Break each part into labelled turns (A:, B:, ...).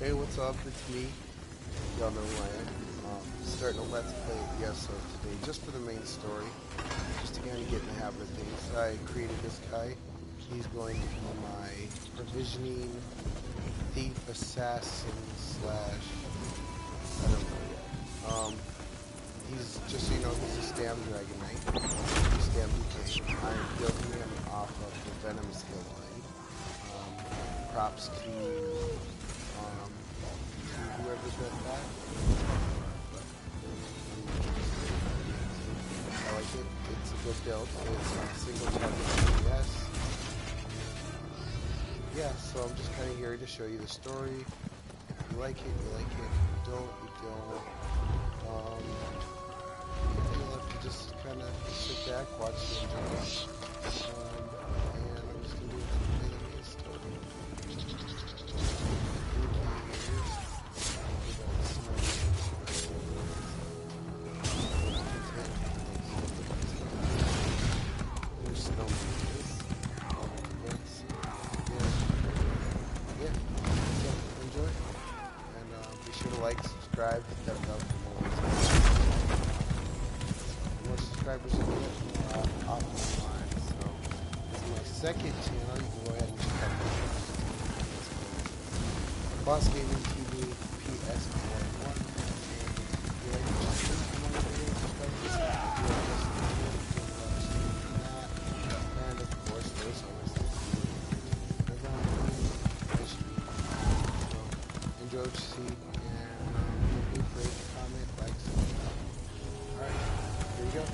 A: Hey, what's up? It's me. Y'all know who I am. Starting a Let's Play ESO today, just for the main story, just to kind of get in the habit of things. I created this guy. He's going to be my provisioning thief, assassin, slash, I don't know yet. He's, just so you know, he's a stam dragon knight. He's stam DK. I'm building him off of the Venom skill line. Props to whoever said that. I like it. It's a good build. It's a single target yes. Yeah, so I'm just kind of here to show you the story. If you like it, you like it. If you don't, you don't. You'll have to just kind of sit back, watch it, enjoy it. And I'm just going to do it for the main story. Like, subscribe, hit that bell for more subscribers are good, off the line. So this is my second channel. You can go ahead and check out the Boss Gaming TV PS1. If you like to check out my videos, subscribe to this and of course there's always the enjoy what you see. Rate, comment, like, subscribe. Alright, here we go.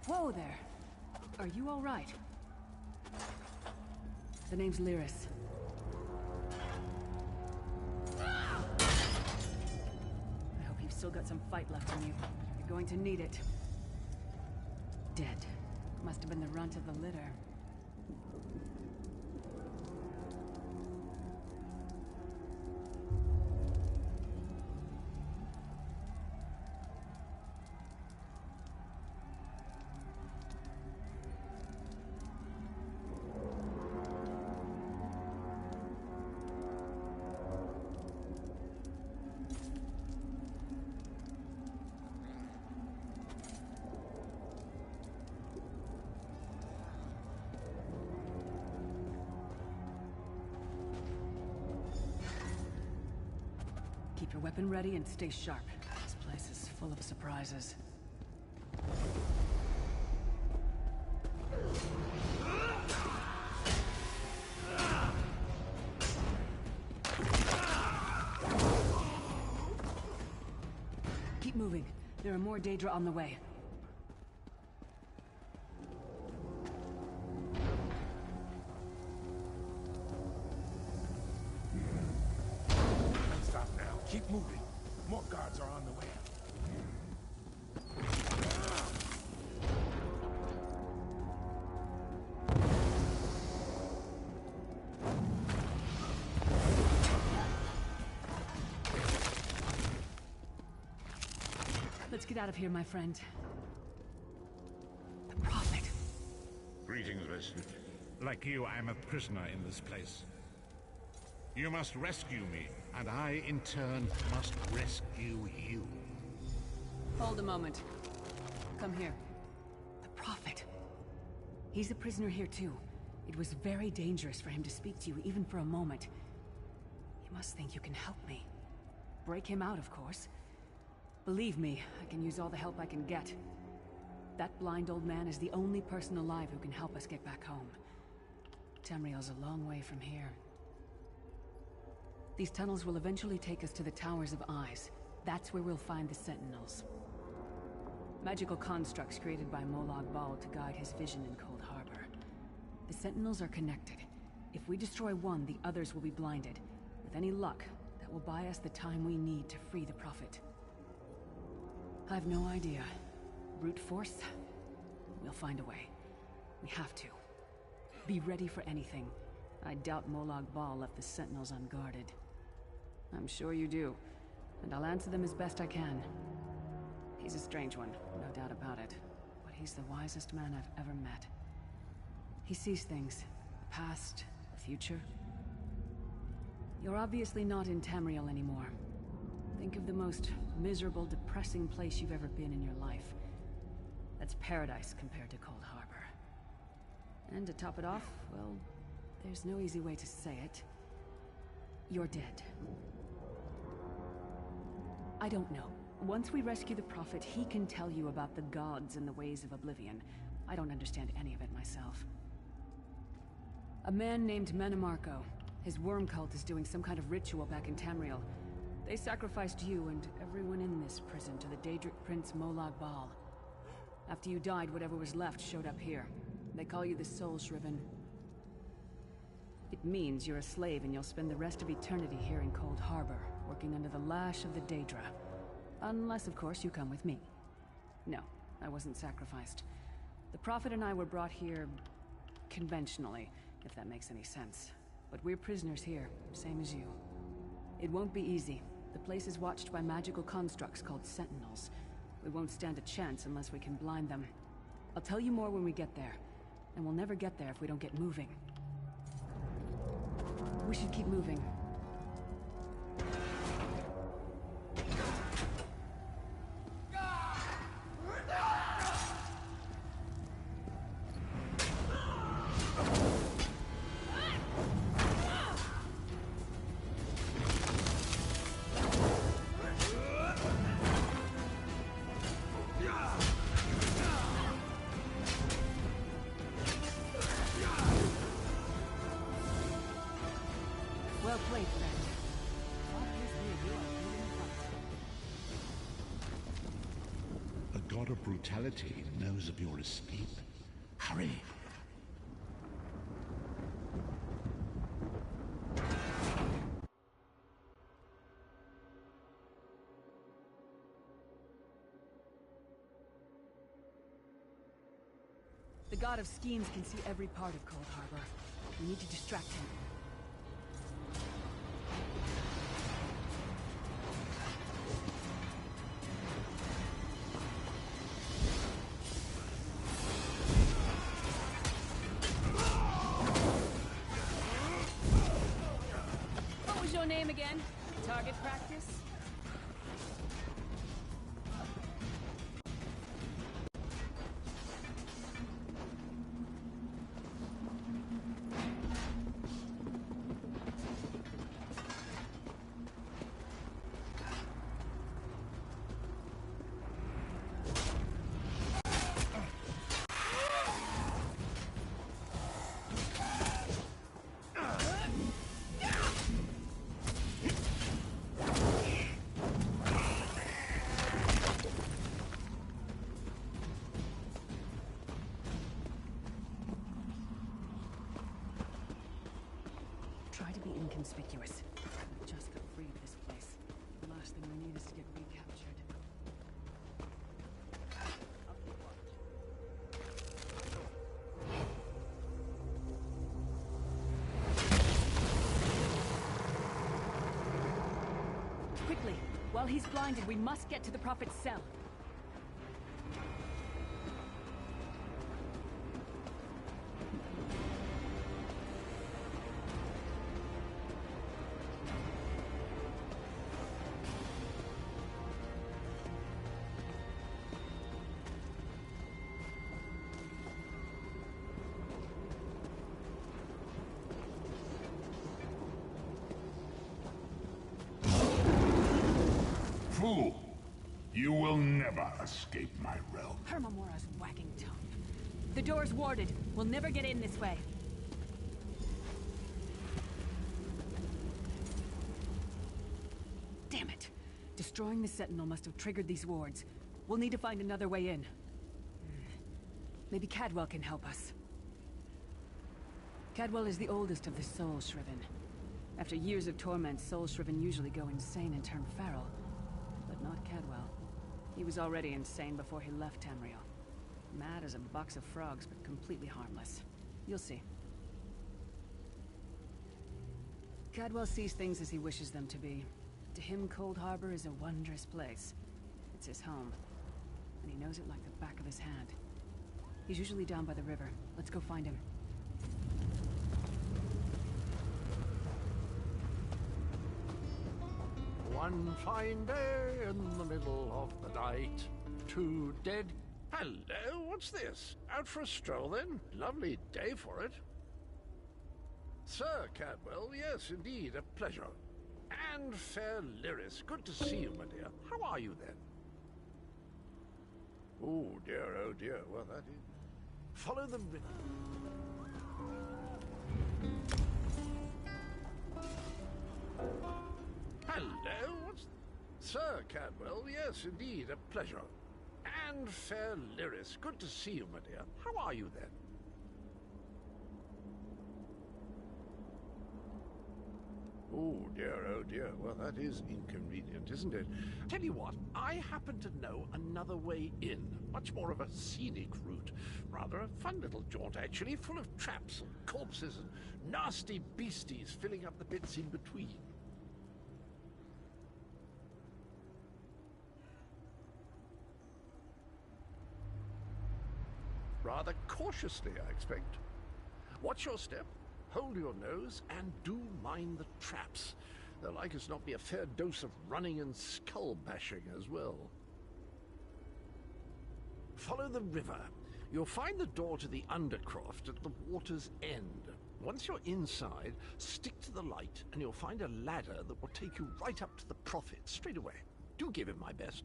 B: Whoa there. Are you all right? The name's Lyris. I hope you've still got some fight left in you. You're going to need it. Dead. Must have been the runt of the litter. Keep your weapon ready and stay sharp. This place is full of surprises. Keep moving. There are more Daedra on the way.
C: Keep moving. More guards are on the way.
B: Let's get out of here, my friend. The Prophet.
D: Greetings, Listen.
E: Like you, I am a prisoner in this place. You must rescue me, and I, in turn, must rescue you.
B: Hold a moment. Come here. The Prophet. He's a prisoner here, too. It was very dangerous for him to speak to you, even for a moment. You must think you can help me. Break him out, of course. Believe me, I can use all the help I can get. That blind old man is the only person alive who can help us get back home. Tamriel's a long way from here. These tunnels will eventually take us to the Towers of Eyes. That's where we'll find the Sentinels. Magical constructs created by Molag Bal to guide his vision in Cold Harbor. The Sentinels are connected. If we destroy one, the others will be blinded. With any luck, that will buy us the time we need to free the Prophet. I've no idea. Brute force? We'll find a way. We have to. Be ready for anything. I doubt Molag Bal left the Sentinels unguarded. I'm sure you do, and I'll answer them as best I can. He's a strange one, no doubt about it, but he's the wisest man I've ever met. He sees things, the past, the future. You're obviously not in Tamriel anymore. Think of the most miserable, depressing place you've ever been in your life. That's paradise compared to Cold Harbor. And to top it off, well, there's no easy way to say it. You're dead. I don't know. Once we rescue the Prophet, he can tell you about the gods and the ways of Oblivion. I don't understand any of it myself. A man named Menemarco. His worm cult is doing some kind of ritual back in Tamriel. They sacrificed you and everyone in this prison to the Daedric Prince Molag Bal. After you died, whatever was left showed up here. They call you the Soul Shriven. It means you're a slave and you'll spend the rest of eternity here in Cold Harbor, working under the lash of the Daedra. Unless, of course, you come with me. No, I wasn't sacrificed. The Prophet and I were brought here conventionally, if that makes any sense. But we're prisoners here, same as you. It won't be easy. The place is watched by magical constructs called Sentinels. We won't stand a chance unless we can blind them. I'll tell you more when we get there. And we'll never get there if we don't get moving. We should keep moving. Well played.
E: god of brutality knows of your escape. Hurry!
B: The god of schemes can see every part of Cold Harbor. We need to distract him. What was your name again? Target practice? Try to be inconspicuous. Just got free of this place. The last thing we need is to get recaptured. I'll keep watch. Quickly! While he's blinded, we must get to the Prophet's cell.
D: Fool! You will never escape my realm.
B: Hermamora's wagging tongue. The door's warded. We'll never get in this way. Damn it! Destroying the Sentinel must have triggered these wards. We'll need to find another way in. Maybe Cadwell can help us. Cadwell is the oldest of the Soul Shriven. After years of torment, Soul Shriven usually go insane and turn feral. But not Cadwell. He was already insane before he left Tamriel. Mad as a box of frogs, but completely harmless. You'll see. Cadwell sees things as he wishes them to be. To him, Cold Harbor is a wondrous place. It's his home. And he knows it like the back of his hand. He's usually down by the river. Let's go find him.
F: One fine day in the middle of the night, 2 dead.
C: Hello, what's this? Out for a stroll then? Lovely day for it. Sir Cadwell, yes, indeed, a pleasure. And fair Lyris, good to see you, my dear. How are you then? Oh dear, well that is... Follow the river. Hello, what's... Sir Cadwell, yes, indeed, a pleasure. And fair Lyris, good to see you, my dear. How are you then? Oh dear, well that is inconvenient, isn't it? Tell you what, I happen to know another way in. Much more of a scenic route. Rather a fun little jaunt, actually, full of traps and corpses and nasty beasties filling up the bits in between. Rather cautiously, I expect. Watch your step, hold your nose, and do mind the traps. There'll like as not be a fair dose of running and skull bashing as well. Follow the river. You'll find the door to the Undercroft at the water's end. Once you're inside, stick to the light, and you'll find a ladder that will take you right up to the Prophet straight away. Do give him my best.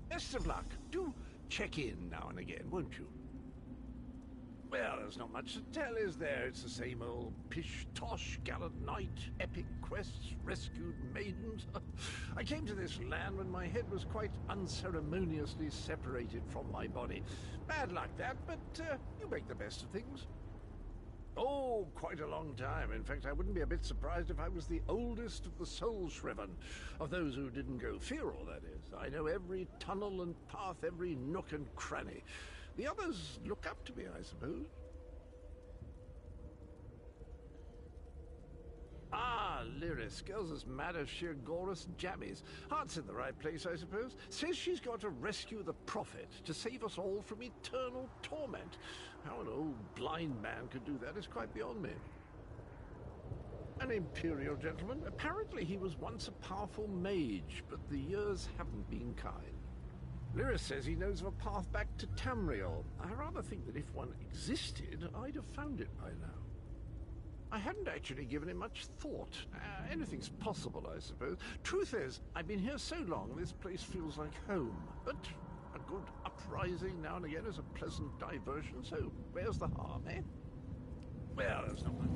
C: Best of luck. Do check in now and again, won't you? Well, there's not much to tell, is there? It's the same old pish-tosh, gallant knight, epic quests, rescued maidens. I came to this land when my head was quite unceremoniously separated from my body. Bad luck, that, but you make the best of things. Oh, quite a long time. In fact, I wouldn't be a bit surprised if I was the oldest of the soul-shriven, of those who didn't go feral, that is. I know every tunnel and path, every nook and cranny. The others look up to me, I suppose. Ah, Lyris. Girl's as mad as sheer Gorus jammies. Heart's in the right place, I suppose. Says she's got to rescue the Prophet to save us all from eternal torment. How an old blind man could do that is quite beyond me. An imperial gentleman. Apparently he was once a powerful mage, but the years haven't been kind. Lyris says he knows of a path back to Tamriel. I rather think that if one existed, I'd have found it by now. I hadn't actually given it much thought. Anything's possible, I suppose. Truth is, I've been here so long, this place feels like home. But a good uprising now and again is a pleasant diversion, so where's the harm, eh? Well, there's not much.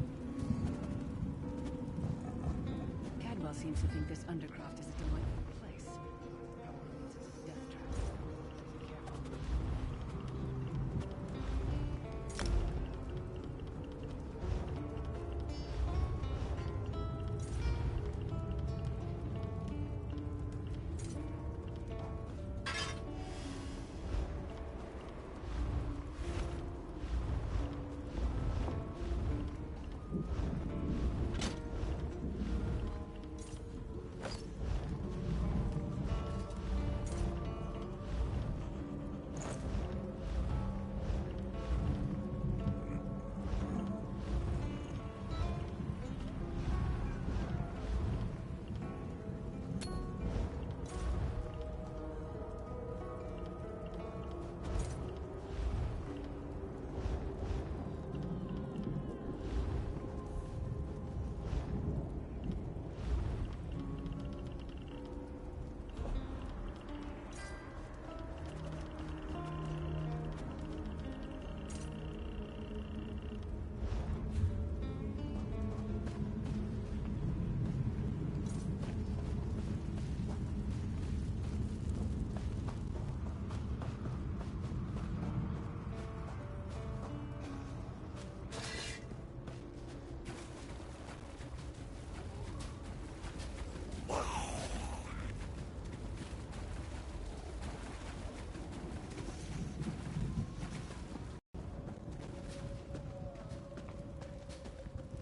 B: Cadwell seems to think this undercroft is a delightful place. Probably means it's a death trap. Be careful.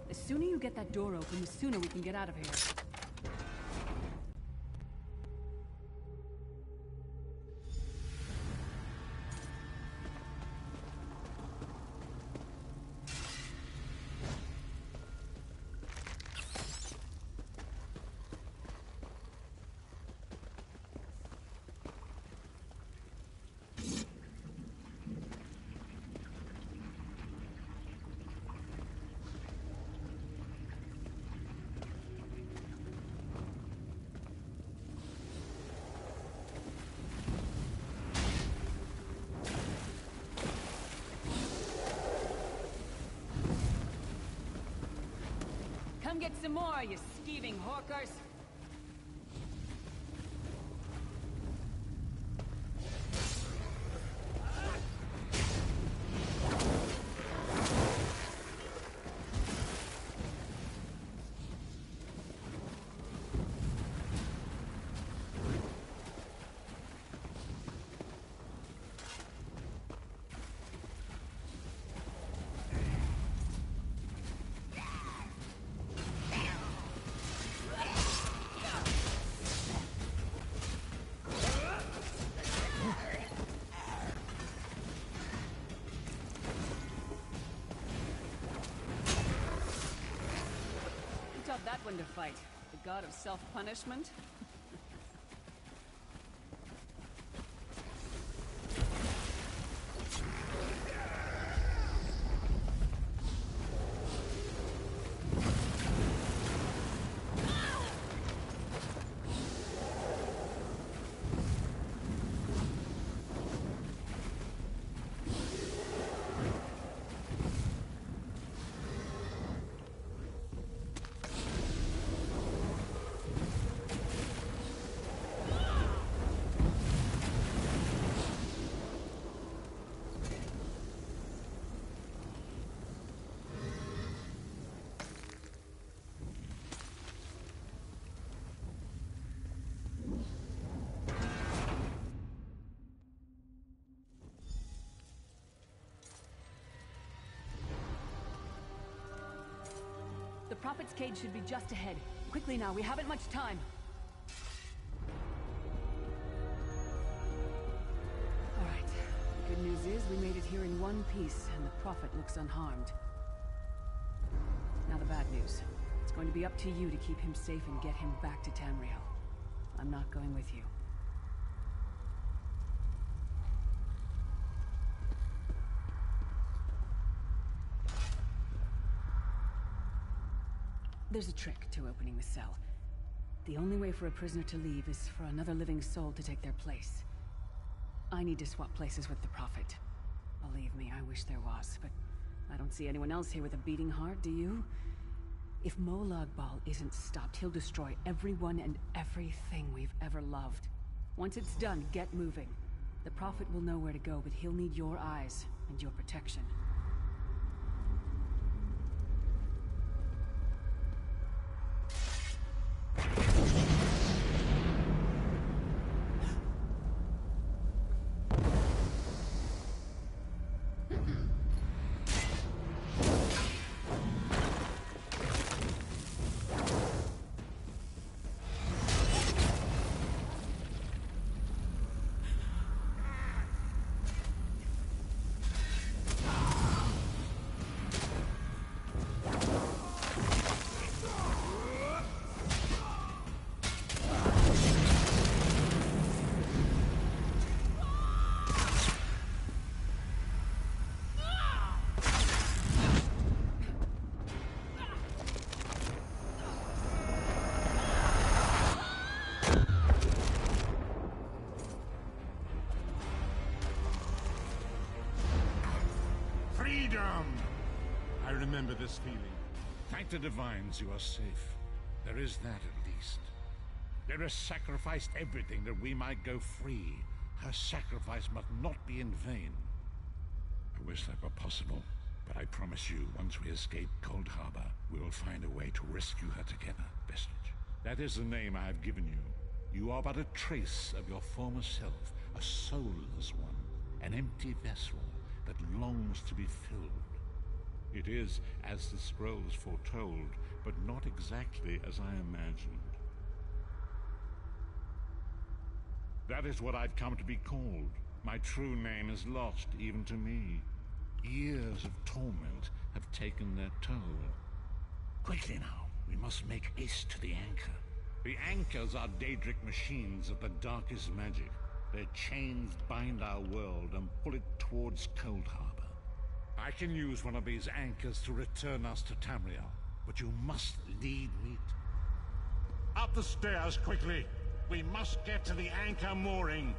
B: The sooner you get that door open, the sooner we can get out of here. Come get some more, you thieving hawkers! That one to fight. The god of self-punishment? Prophet's cage should be just ahead. Quickly now, we haven't much time. Alright. The good news is we made it here in one piece, and the Prophet looks unharmed. Now the bad news. It's going to be up to you to keep him safe and get him back to Tamriel. I'm not going with you. There's a trick to opening the cell. The only way for a prisoner to leave is for another living soul to take their place. I need to swap places with the Prophet. Believe me, I wish there was, but I don't see anyone else here with a beating heart, do you? If Molag Bal isn't stopped, he'll destroy everyone and everything we've ever loved. Once it's done, get moving. The Prophet will know where to go, but he'll need your eyes and your protection.
E: I remember this feeling. Thank the Divines you are safe. There is that at least. There has sacrificed everything that we might go free. Her sacrifice must not be in vain. I wish that were possible, but I promise you, once we escape Cold Harbor, we will find a way to rescue her together, Vestige. That is the name I have given you. You are but a trace of your former self, a soulless one, an empty vessel that longs to be filled. It is as the scrolls foretold, but not exactly as I imagined. That is what I've come to be called. My true name is lost even to me. Years of torment have taken their toll. Quickly now, we must make haste to the anchor. The anchors are Daedric machines of the darkest magic. Their chains bind our world and pull it towards Cold Harbor. I can use one of these anchors to return us to Tamriel, but you must lead me up the stairs quickly. We must get to the anchor mooring.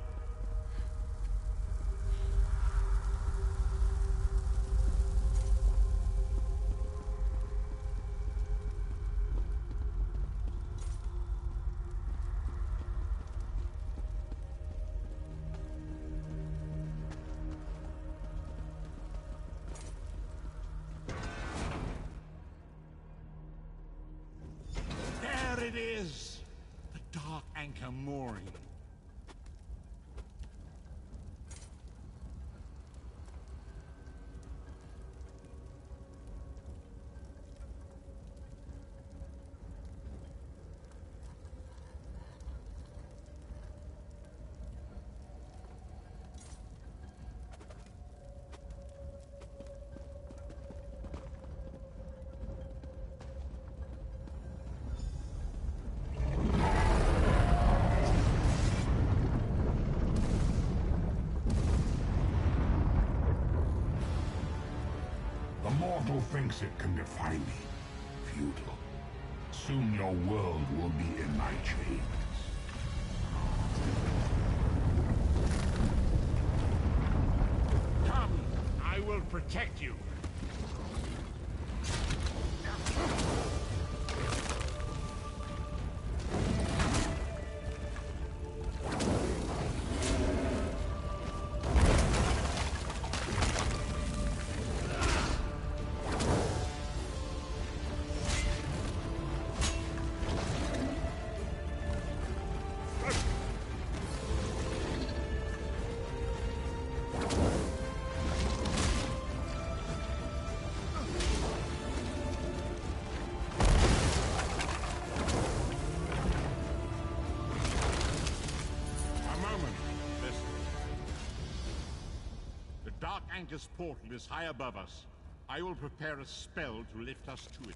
E: It is the dark anchor mooring.
D: Mortal thinks it can defy me. Futile. Soon your world will be in my chains.
E: Come, I will protect you. Dark Anchor's portal is high above us. I will prepare a spell to lift us to it.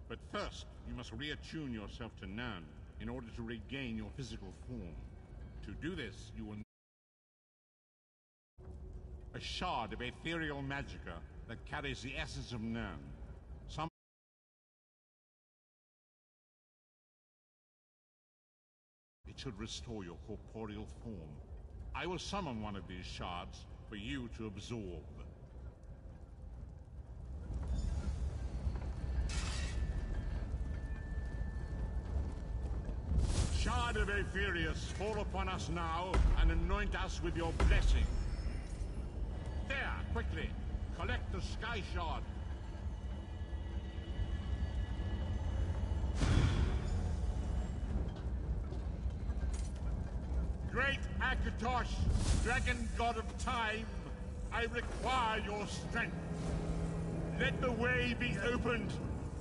E: But first, you must reattune yourself to Nan in order to regain your physical form. To do this, you will need a shard of ethereal magicka that carries the essence of Nan. It should restore your corporeal form. I will summon one of these shards for you to absorb. Shard of Aetherius, fall upon us now and anoint us with your blessing. There, quickly, collect the Sky Shard. Great Akatosh, dragon god of time, I require your strength. Let the way be opened.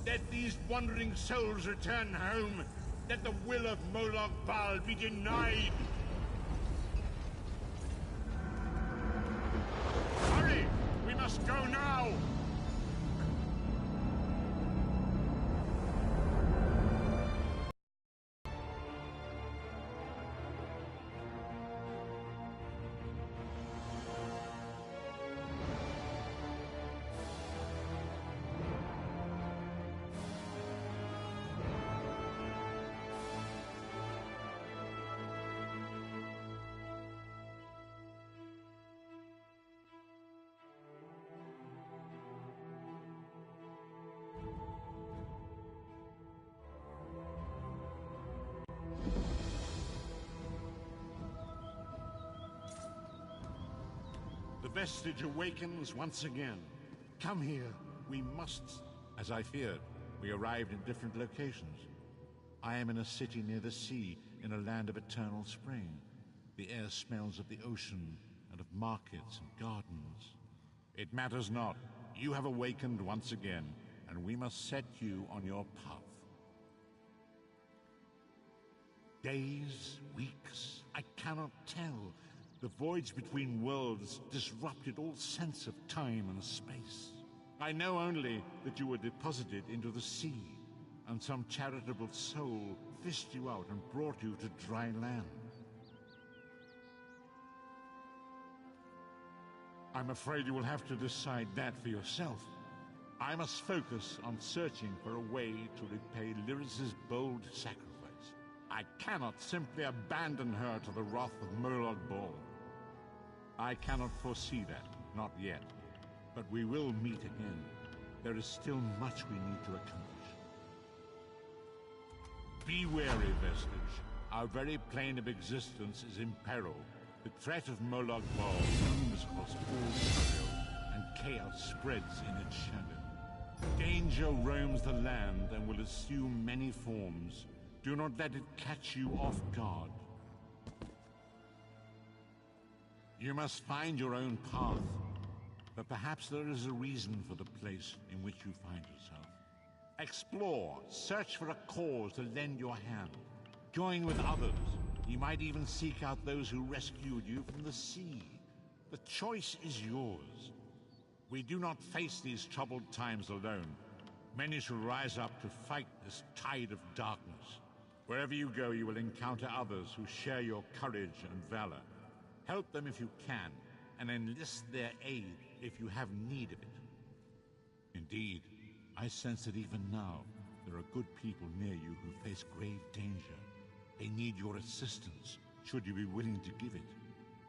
E: Let these wandering souls return home. Let the will of Molag Bal be denied. Hurry! We must go now! The vestige awakens once again. Come here. We must. As I feared, we arrived in different locations. I am in a city near the sea, in a land of eternal spring. The air smells of the ocean, and of markets and gardens. It matters not. You have awakened once again, and we must set you on your path. Days, weeks, I cannot tell. The voids between worlds disrupted all sense of time and space. I know only that you were deposited into the sea, and some charitable soul fished you out and brought you to dry land. I'm afraid you will have to decide that for yourself. I must focus on searching for a way to repay Lyris's bold sacrifice. I cannot simply abandon her to the wrath of Molag Bal. I cannot foresee that, not yet. But we will meet again. There is still much we need to accomplish. Be wary, Vestige. Our very plane of existence is in peril. The threat of Molag Bal looms across all Israel, and chaos spreads in its shadow. Danger roams the land and will assume many forms. Do not let it catch you off guard. You must find your own path, but perhaps there is a reason for the place in which you find yourself. Explore, search for a cause to lend your hand. Join with others. You might even seek out those who rescued you from the sea. The choice is yours. We do not face these troubled times alone. Many shall rise up to fight this tide of darkness. Wherever you go, you will encounter others who share your courage and valor. Help them if you can, and enlist their aid if you have need of it. Indeed, I sense that even now, there are good people near you who face grave danger. They need your assistance, should you be willing to give it.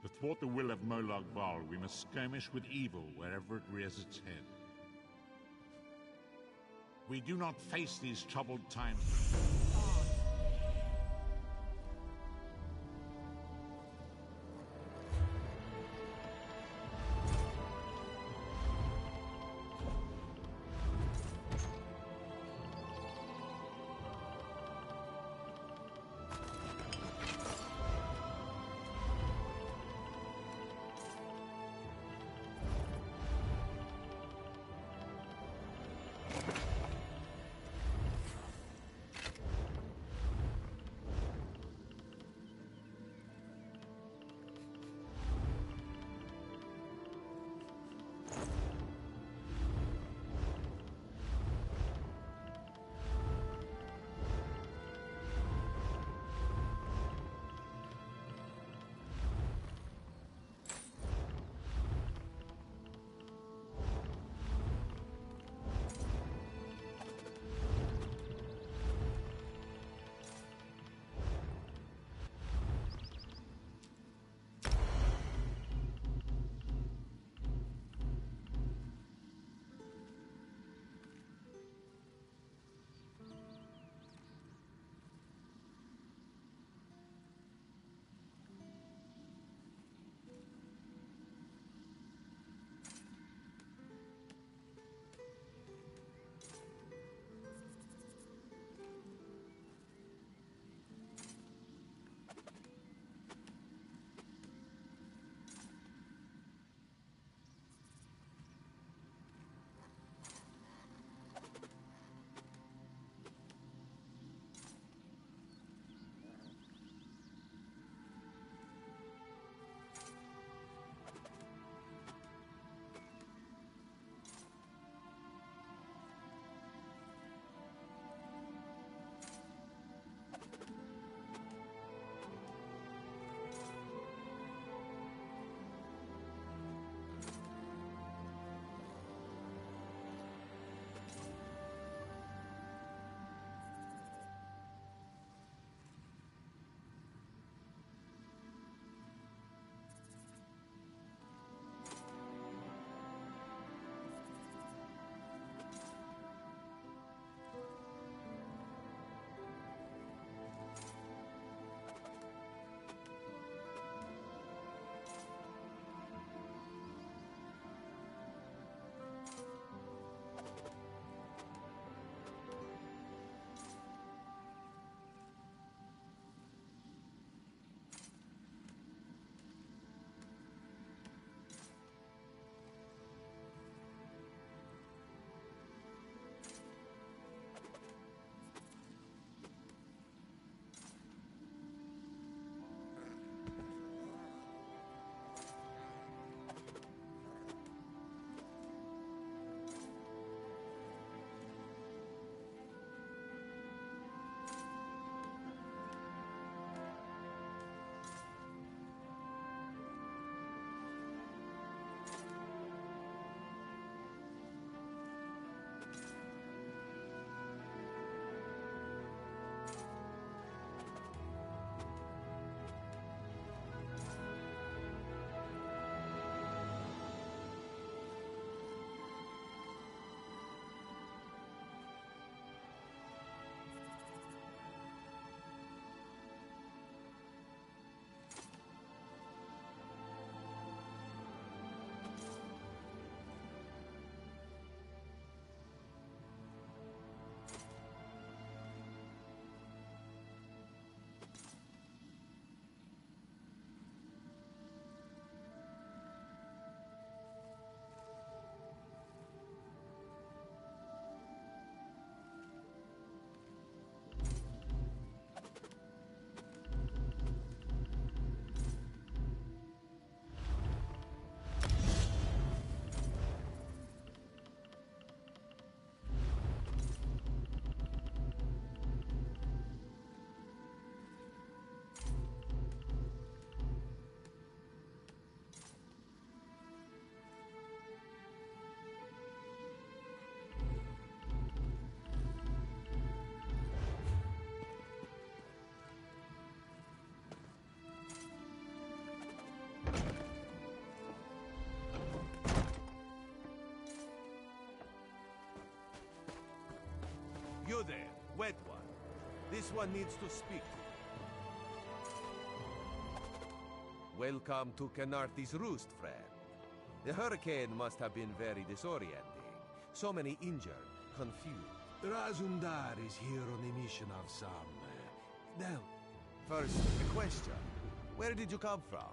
E: To thwart the will of Molag Bal, we must skirmish with evil wherever it rears its head. We do not face these troubled times.
G: there, wet one. This one needs to speak to you. Welcome to Canarthi's Roost, friend. The hurricane must have been very disorienting. So many injured, confused. Razundar is here on a mission of some... Well, first, a question. Where did you come from?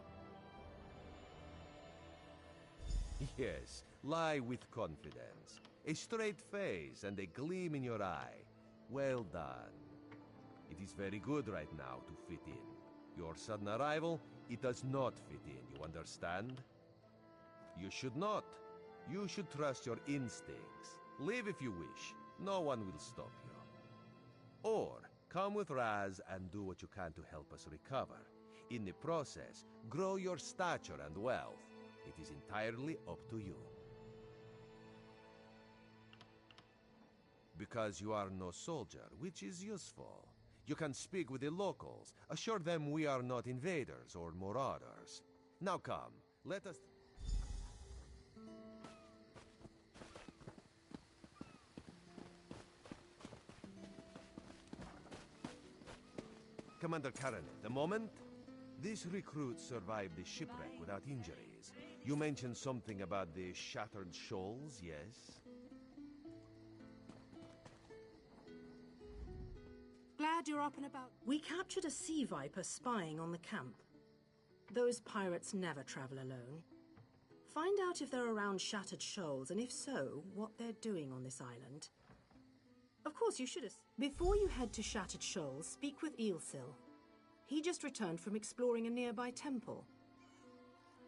G: Yes, lie with confidence. A straight face and a gleam in your eye. Well done. It is very good right now to fit in. Your sudden arrival, it does not fit in, you understand? You should not. You should trust your instincts. Leave if you wish. No one will stop you. Or, come with Raz and do what you can to help us recover. In the process, grow your stature and wealth. It is entirely up to you. Because you are no soldier, which is useful. You can speak with the locals, assure them we are not invaders or marauders. Now come, let us... Commander Karen, the moment? This recruit survived the shipwreck without injuries. You mentioned something about the shattered shoals, yes?
H: Glad you're up and about. We captured a sea viper spying on the camp. Those pirates never travel alone. Find out if they're around Shattered Shoals, and if so, what they're doing on this island. Of course, you should have... Before you head to Shattered Shoals, speak with Eelsil. He just returned from exploring a nearby temple.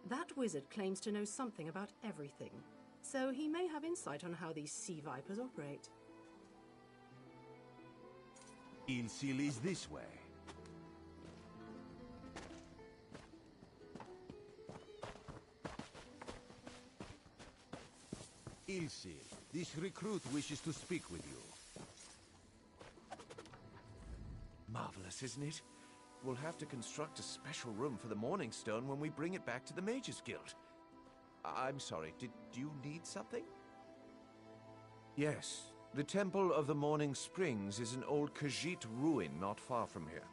H: That wizard claims to know something about everything, so he may have insight on how these sea vipers operate.
G: Eelsil is this way. Eelsil, this recruit wishes to speak with you.
I: Marvelous, isn't it? We'll have to construct a special room for the Morning Stone when we bring it back to the Mages Guild. I'm sorry, did you need something? Yes. The Temple of the Morning Springs is an old Khajiit ruin not far from here.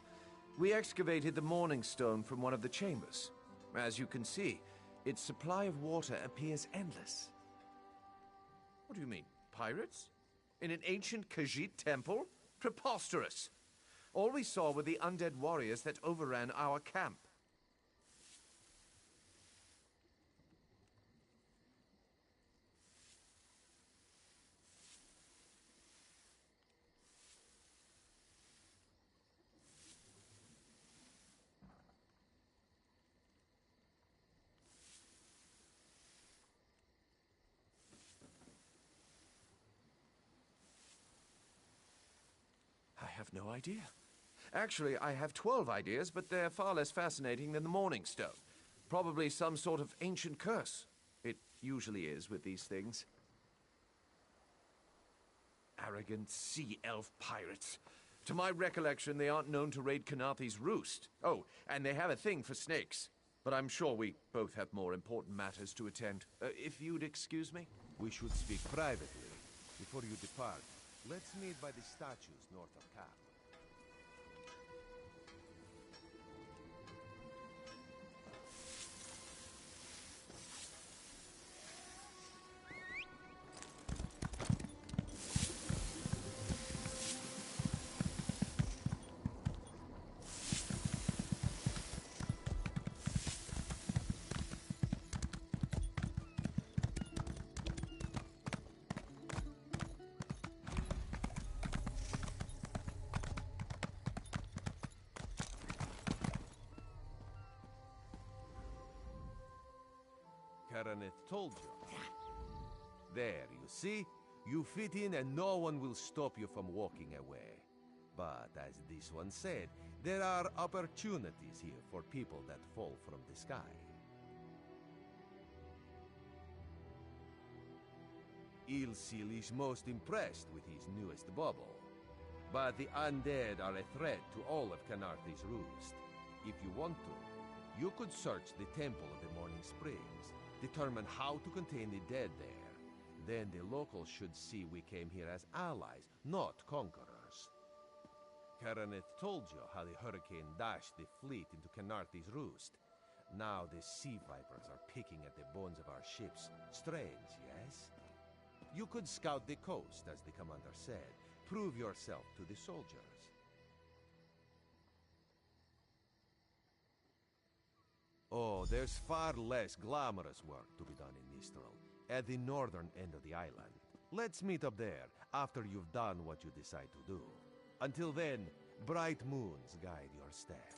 I: We excavated the Morning Stone from one of the chambers. As you can see, its supply of water appears endless. What do you mean, pirates? In an ancient Khajiit temple? Preposterous! All we saw were the undead warriors that overran our camp. I have no idea. Actually, I have 12 ideas, but they're far less fascinating than the Morning Stone. Probably some sort of ancient curse. It usually is with these things. Arrogant sea elf pirates. To my recollection, they aren't known to raid Canarthi's Roost. Oh, and they have a thing for snakes. But I'm sure we both have more important matters to attend. If you'd excuse me?
G: We should speak privately. Before you depart, let's meet by the statues north of camp. Karaneth told you. There, you see? You fit in and no one will stop you from walking away. But as this one said, there are opportunities here for people that fall from the sky. Eelsil is most impressed with his newest bubble. But the undead are a threat to all of Canarthi's Roost. If you want to, you could search the Temple of the Morning Springs, determine how to contain the dead there. Then the locals should see we came here as allies, not conquerors. Karaneth told you how the hurricane dashed the fleet into Kenarthi's roost. Now the sea vipers are picking at the bones of our ships. Strange, yes? You could scout the coast, as the commander said. Prove yourself to the soldiers. Oh, there's far less glamorous work to be done in Mistral, at the northern end of the island. Let's meet up there, after you've done what you decide to do. Until then, bright moons guide your steps.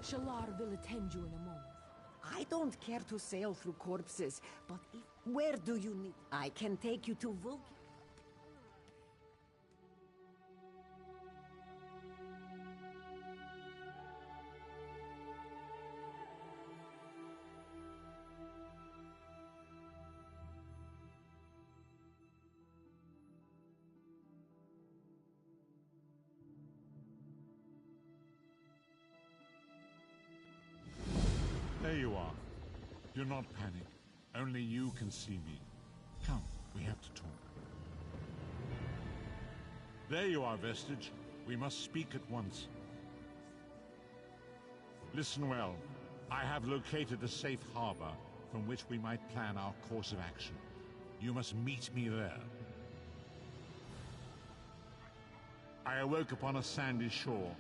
J: Shalar will attend you in a moment. I don't care to sail through corpses, but where do you need? I can take you to Vulcan.
E: There you are. Do not panic. Only you can see me. Come, we have to talk. There you are, Vestige. We must speak at once. Listen well. I have located a safe harbor from which we might plan our course of action. You must meet me there. I awoke upon a sandy shore,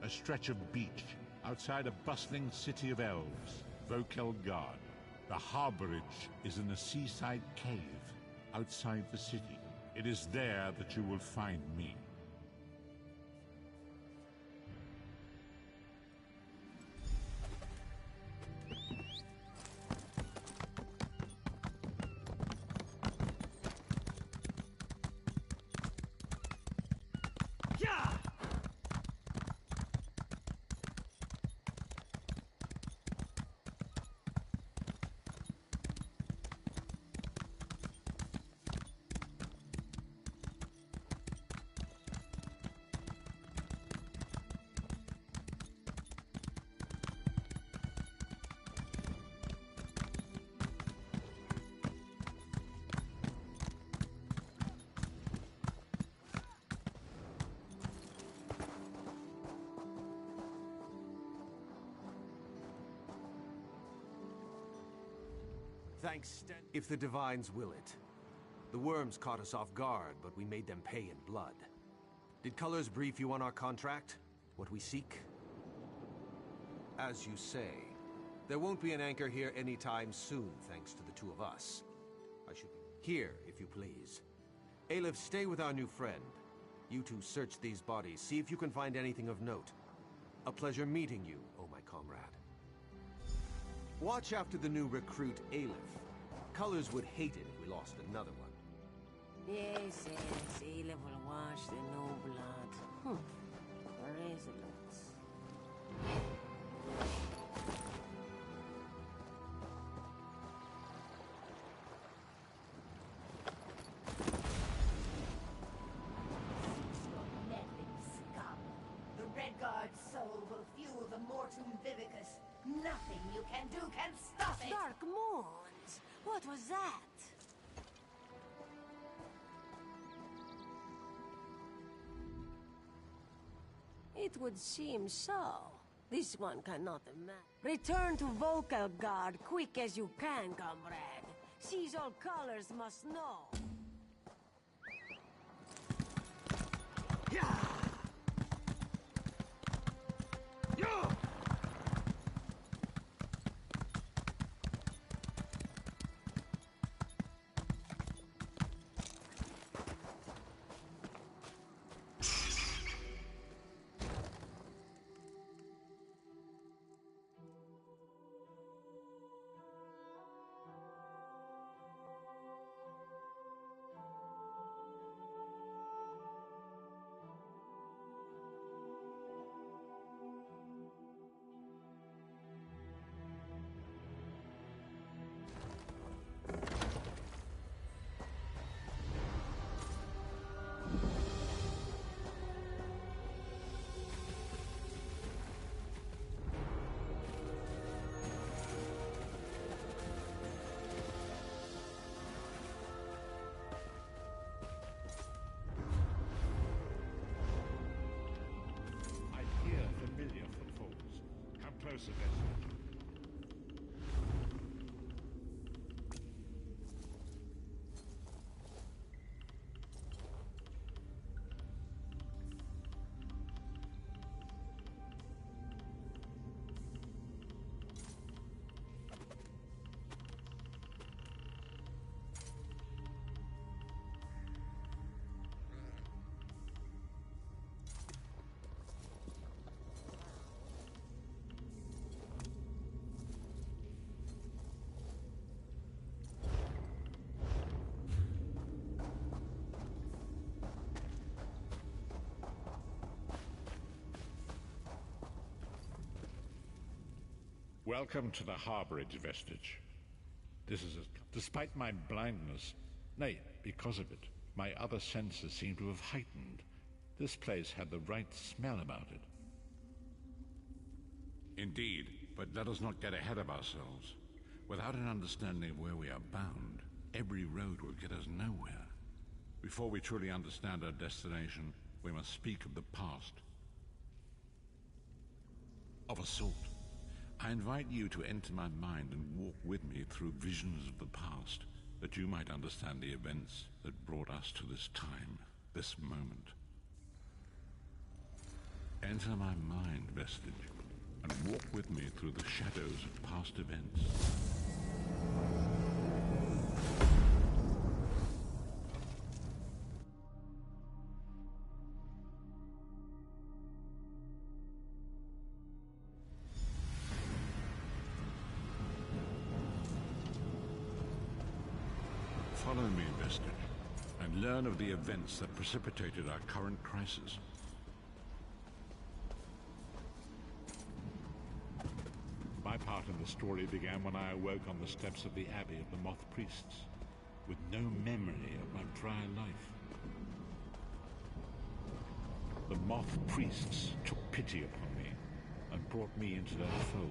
E: a stretch of beach, outside a bustling city of elves, Vokelgard. The harborage is in a seaside cave outside the city. It is there that you will find me.
I: Thanks, if the Divines will it. The worms caught us off guard, but we made them pay in blood. Did Colors brief you on our contract? What we seek? As you say, there won't be an anchor here anytime soon, thanks to the two of us. I should be here, if you please. Aleph, stay with our new friend. You two search these bodies, see if you can find anything of note. A pleasure meeting you, oh my comrade. Watch after the new recruit, Aleph. Colors would hate it if we lost another one.
J: Yes, Aleph will wash the no blood. Where is it?
K: The Red Guard's soul will fuel the Mortum Vivicus. Nothing you can do can stop it!
J: Dark Moons! What was that? It would seem so. This one cannot imagine. Return to Volkelgard quick as you can, comrade. Sees all colors must know.
C: Yeah! Yeah!
E: Closer, Vestige. Welcome to the harborage, Vestige. Despite my blindness, nay, because of it, my other senses seem to have heightened. This place had the right smell about it. Indeed, but let us not get ahead of ourselves. Without an understanding of where we are bound, every road will get us nowhere. Before we truly understand our destination, we must speak of the past. Of a sort. I invite you to enter my mind and walk with me through visions of the past, that you might understand the events that brought us to this time, this moment. Enter my mind, Vestige, and walk with me through the shadows of past events. Follow me, Vestige, and learn of the events that precipitated our current crisis. My part in the story began when I awoke on the steps of the Abbey of the Moth Priests, with no memory of my prior life. The Moth Priests took pity upon me and brought me into their fold.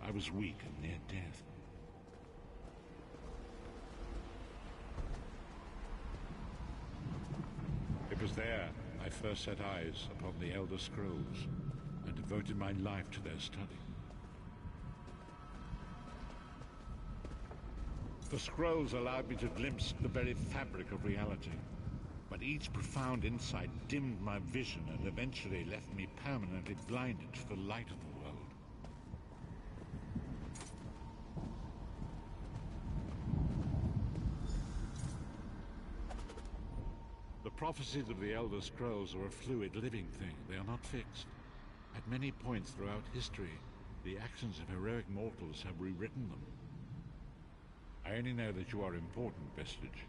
E: I was weak and near death. It was there I first set eyes upon the Elder Scrolls and devoted my life to their study. The scrolls allowed me to glimpse the very fabric of reality, but each profound insight dimmed my vision and eventually left me permanently blinded to the light of the world. The prophecies of the Elder Scrolls are a fluid, living thing. They are not fixed. At many points throughout history, the actions of heroic mortals have rewritten them. I only know that you are important, Vestige.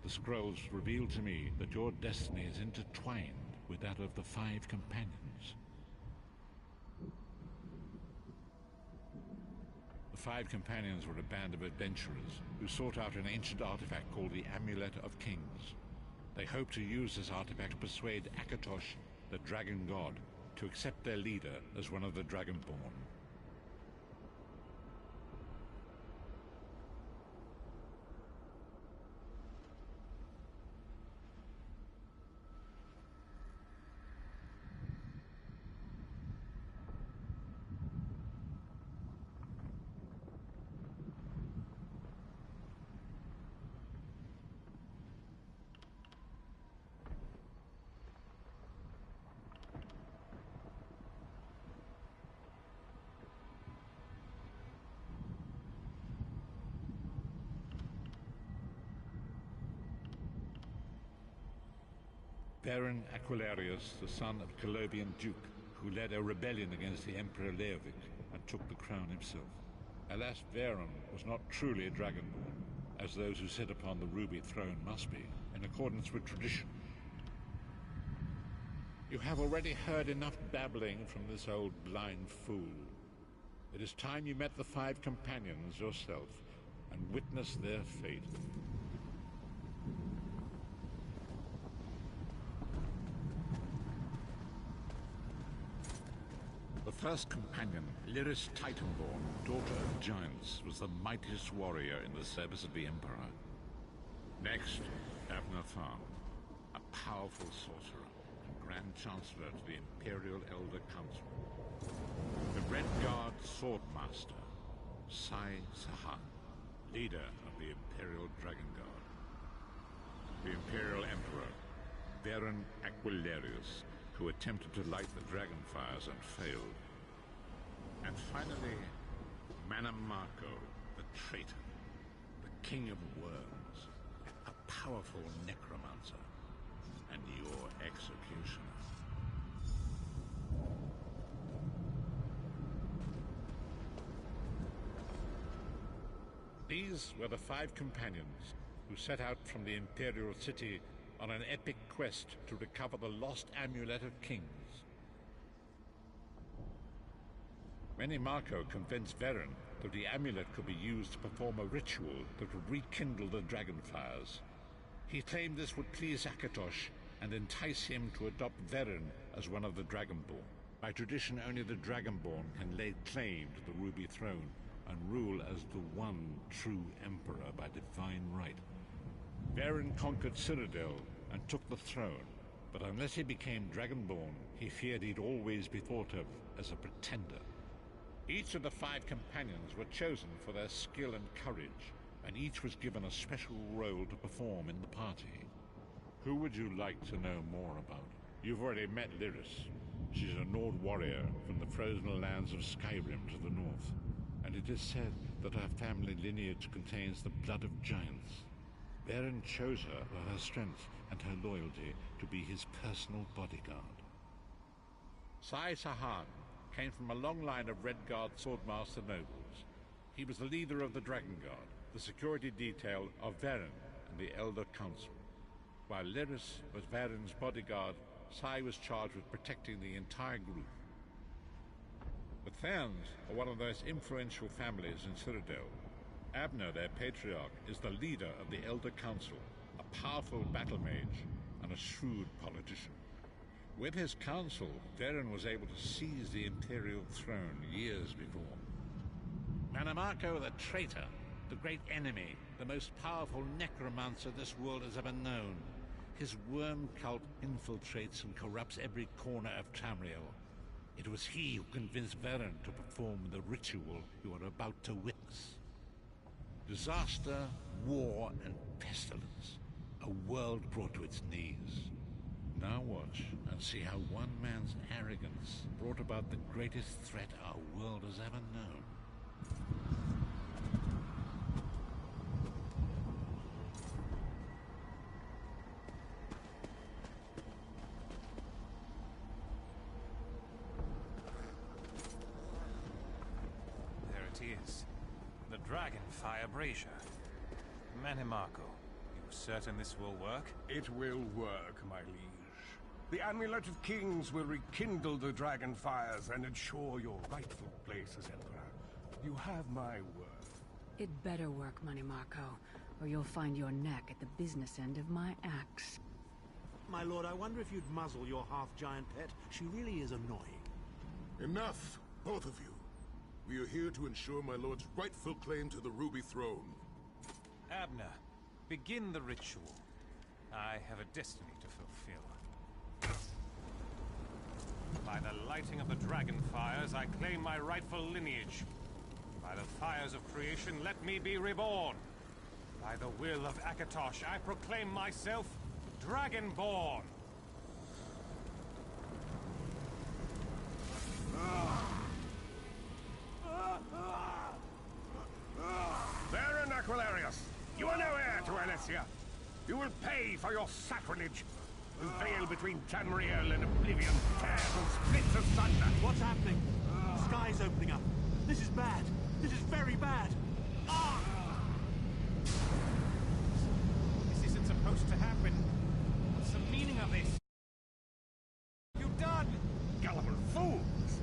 E: The scrolls reveal to me that your destiny is intertwined with that of the Five Companions. The Five Companions were a band of adventurers who sought out an ancient artifact called the Amulet of Kings. They hoped to use this artifact to persuade Akatosh, the Dragon God, to accept their leader as one of the Dragonborn. Baron Aquilarius, the son of a Colobian duke, who led a rebellion against the Emperor Leovic and took the crown himself. Alas, Varen was not truly a dragonborn, as those who sit upon the ruby throne must be, in accordance with tradition. You have already heard enough babbling from this old blind fool. It is time you met the 5 companions yourself and witnessed their fate. The first companion, Lyris Titanborn, daughter of giants, was the mightiest warrior in the service of the Emperor. Next, Abner Tharn, a powerful sorcerer and Grand Chancellor to the Imperial Elder Council. The Red Guard Swordmaster, Sai Sahan, leader of the Imperial Dragon Guard. The Imperial Emperor, Baron Aquilarius, who attempted to light the dragon fires and failed. And finally, Manamako, the traitor, the king of worms, a powerful necromancer, and your executioner. These were the 5 companions who set out from the Imperial City on an epic quest to recover the lost Amulet of Kings. Manamako convinced Varen that the amulet could be used to perform a ritual that would rekindle the dragon fires. He claimed this would please Akatosh and entice him to adopt Varen as one of the Dragonborn. By tradition, only the Dragonborn can lay claim to the Ruby Throne and rule as the one true Emperor by divine right. Varen conquered Cyrodiil and took the throne, but unless he became Dragonborn, he feared he'd always be thought of as a pretender. Each of the 5 companions were chosen for their skill and courage, and each was given a special role to perform in the party. Who would you like to know more about? You've already met Lyris. She's a Nord warrior from the frozen lands of Skyrim to the north, and it is said that her family lineage contains the blood of giants. Varen chose her for her strength and her loyalty to be his personal bodyguard. Sai Sahan came from a long line of Red Guard swordmaster nobles. He was the leader of the Dragon Guard, the security detail of Varen and the Elder Council. While Lyris was Varen's bodyguard, Sai was charged with protecting the entire group. The Therns are one of the most influential families in Cyrodiil. Abner, their patriarch, is the leader of the Elder Council, a powerful battle mage and a shrewd politician. With his council, Varen was able to seize the Imperial throne years before. Manamako the traitor, the great enemy, the most powerful necromancer this world has ever known. His worm cult infiltrates and corrupts every corner of Tamriel. It was he who convinced Varen to perform the ritual you are about to witness. Disaster, war, and pestilence. A world brought to its knees. Now watch and see how one man's arrogance brought about the greatest threat our world has ever known.
L: There it is. The Dragonfire Brazier. Manamako, you certain this will work?
M: It will work, my liege. The Amulet of Kings will rekindle the dragon fires and ensure your rightful place as Emperor. You have my word.
B: It better work, Manamako, or you'll find your neck at the business end of my axe.
F: My lord, I wonder if you'd muzzle your half-giant pet. She really is annoying.
N: Enough, both of you. We are here to ensure my lord's rightful claim to the Ruby Throne.
L: Abner, begin the ritual. I have a destiny to fulfill. By the lighting of the dragon fires, I claim my rightful lineage. By the fires of creation, let me be reborn. By the will of Akatosh, I proclaim myself Dragonborn.
M: Baron Aquilarius, you are no heir to Alesia. You will pay for your sacrilege. The veil between Tamriel and Oblivion tears and splits asunder.
O: What's happening? The sky's opening up. This is bad. This is very bad. Ah!
L: This isn't supposed to happen. What's the meaning of this? You've done!
M: Gullible fools!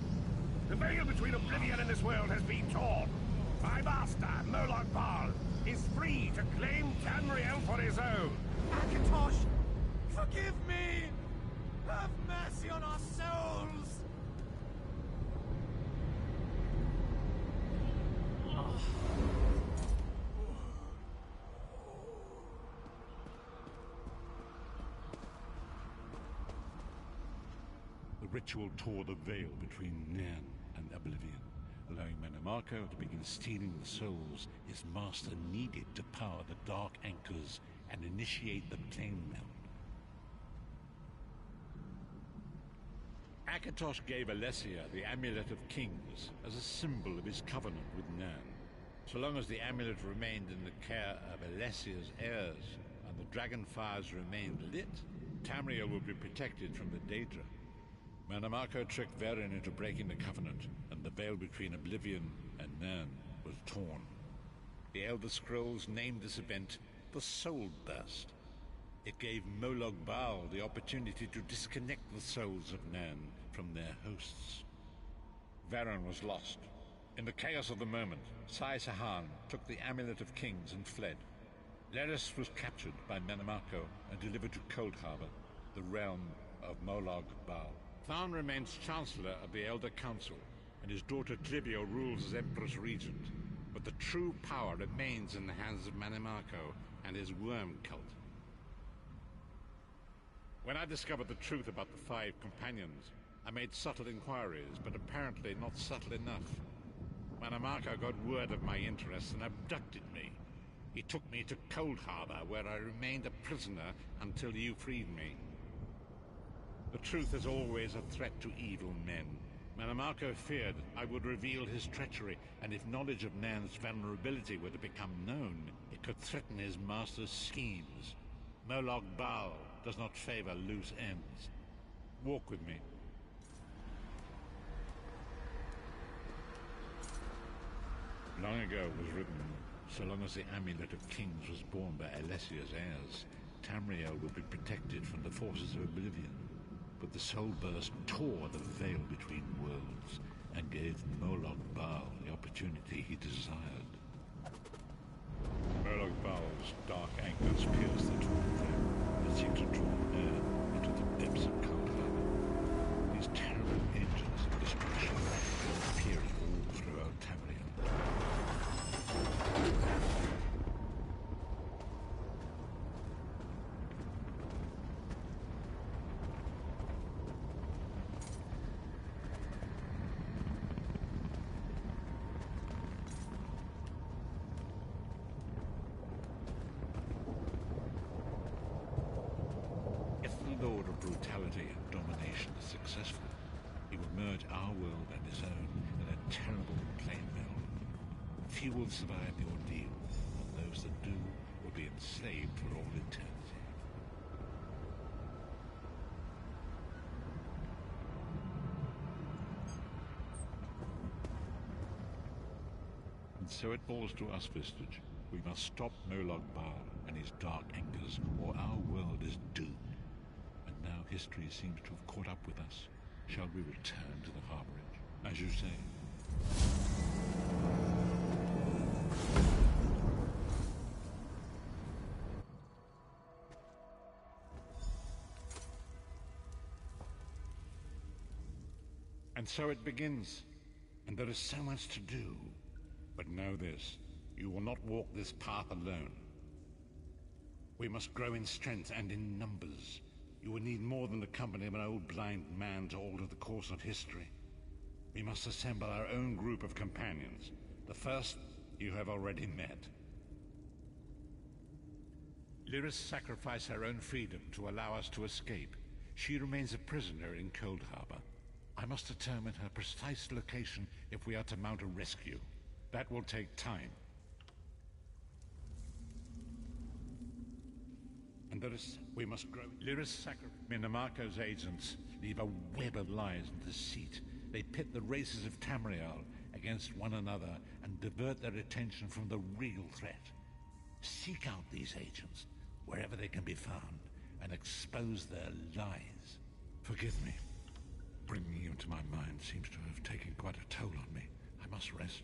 M: The veil between Oblivion and this world has been torn. My master, Moloch Bal, is free to claim Tamriel for his own.
O: Akatosh, forgive me! Have mercy on our souls!
E: The ritual tore the veil between Nan and Oblivion, allowing Manamako to begin stealing the souls his master needed to power the Dark Anchors and initiate the plane melt. Akatosh gave Alessia the Amulet of Kings as a symbol of his covenant with Nan. So long as the amulet remained in the care of Alessia's heirs and the dragon fires remained lit, Tamriel would be protected from the Daedra. Manamako tricked Varen into breaking the covenant, and the veil between Oblivion and Nan was torn. The Elder Scrolls named this event the Soul Burst. It gave Moloch Bal the opportunity to disconnect the souls of Nan from their hosts. Varen was lost. In the chaos of the moment, Sai Sahan took the Amulet of Kings and fled. Leris was captured by Manamako and delivered to Cold Harbor, the realm of Moloch Bal. Tharn remains Chancellor of the Elder Council, and his daughter Trivio rules as Empress Regent. But the true power remains in the hands of Manamako and his worm cult. When I discovered the truth about the 5 companions, I made subtle inquiries, but apparently not subtle enough. Manamako got word of my interests and abducted me. He took me to Cold Harbor, where I remained a prisoner until you freed me. The truth is always a threat to evil men. Manamako feared I would reveal his treachery, and if knowledge of Nan's vulnerability were to become known, it could threaten his master's schemes. Moloch Bal does not favor loose ends. Walk with me. Long ago was written, so long as the Amulet of Kings was borne by Alessia's heirs, Tamriel would be protected from the forces of Oblivion. But the Soul Burst tore the veil between worlds and gave Moloch Bal the opportunity he desired. Moloch Bal's dark anchors pierced the torn veil and seemed to draw air into the depths of Cold Harbor. These terrible engines of destruction were appearing all throughout Tamriel. Lord of brutality and domination is successful, he will merge our world and his own in a terrible plane melt. Few will survive the ordeal, and those that do will be enslaved for all eternity. And so it falls to us, Vistage. We must stop Moloch Bal and his dark anchors, or our world is doomed. Now history seems to have caught up with us. Shall we return to the harborage, as you say? And so it begins, and there is so much to do. But know this, you will not walk this path alone. We must grow in strength and in numbers. You will need more than the company of an old blind man to alter the course of history. We must assemble our own group of companions. The first you have already met. Lyris sacrificed her own freedom to allow us to escape. She remains a prisoner in Cold Harbor. I must determine her precise location if we are to mount a rescue. That will take time. And we must grow. Lyris Minamarco's agents leave a web of lies and deceit. They pit the races of Tamriel against one another and divert their attention from the real threat. Seek out these agents, wherever they can be found, and expose their lies. Forgive me. Bringing you into my mind seems to have taken quite a toll on me. I must rest.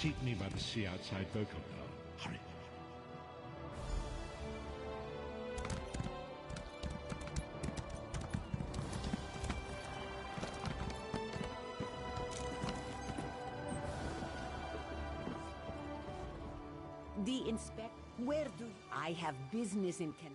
E: Seek me by the sea outside Vokalgar. Hurry.
J: The inspect. Where do I have business in Kenna?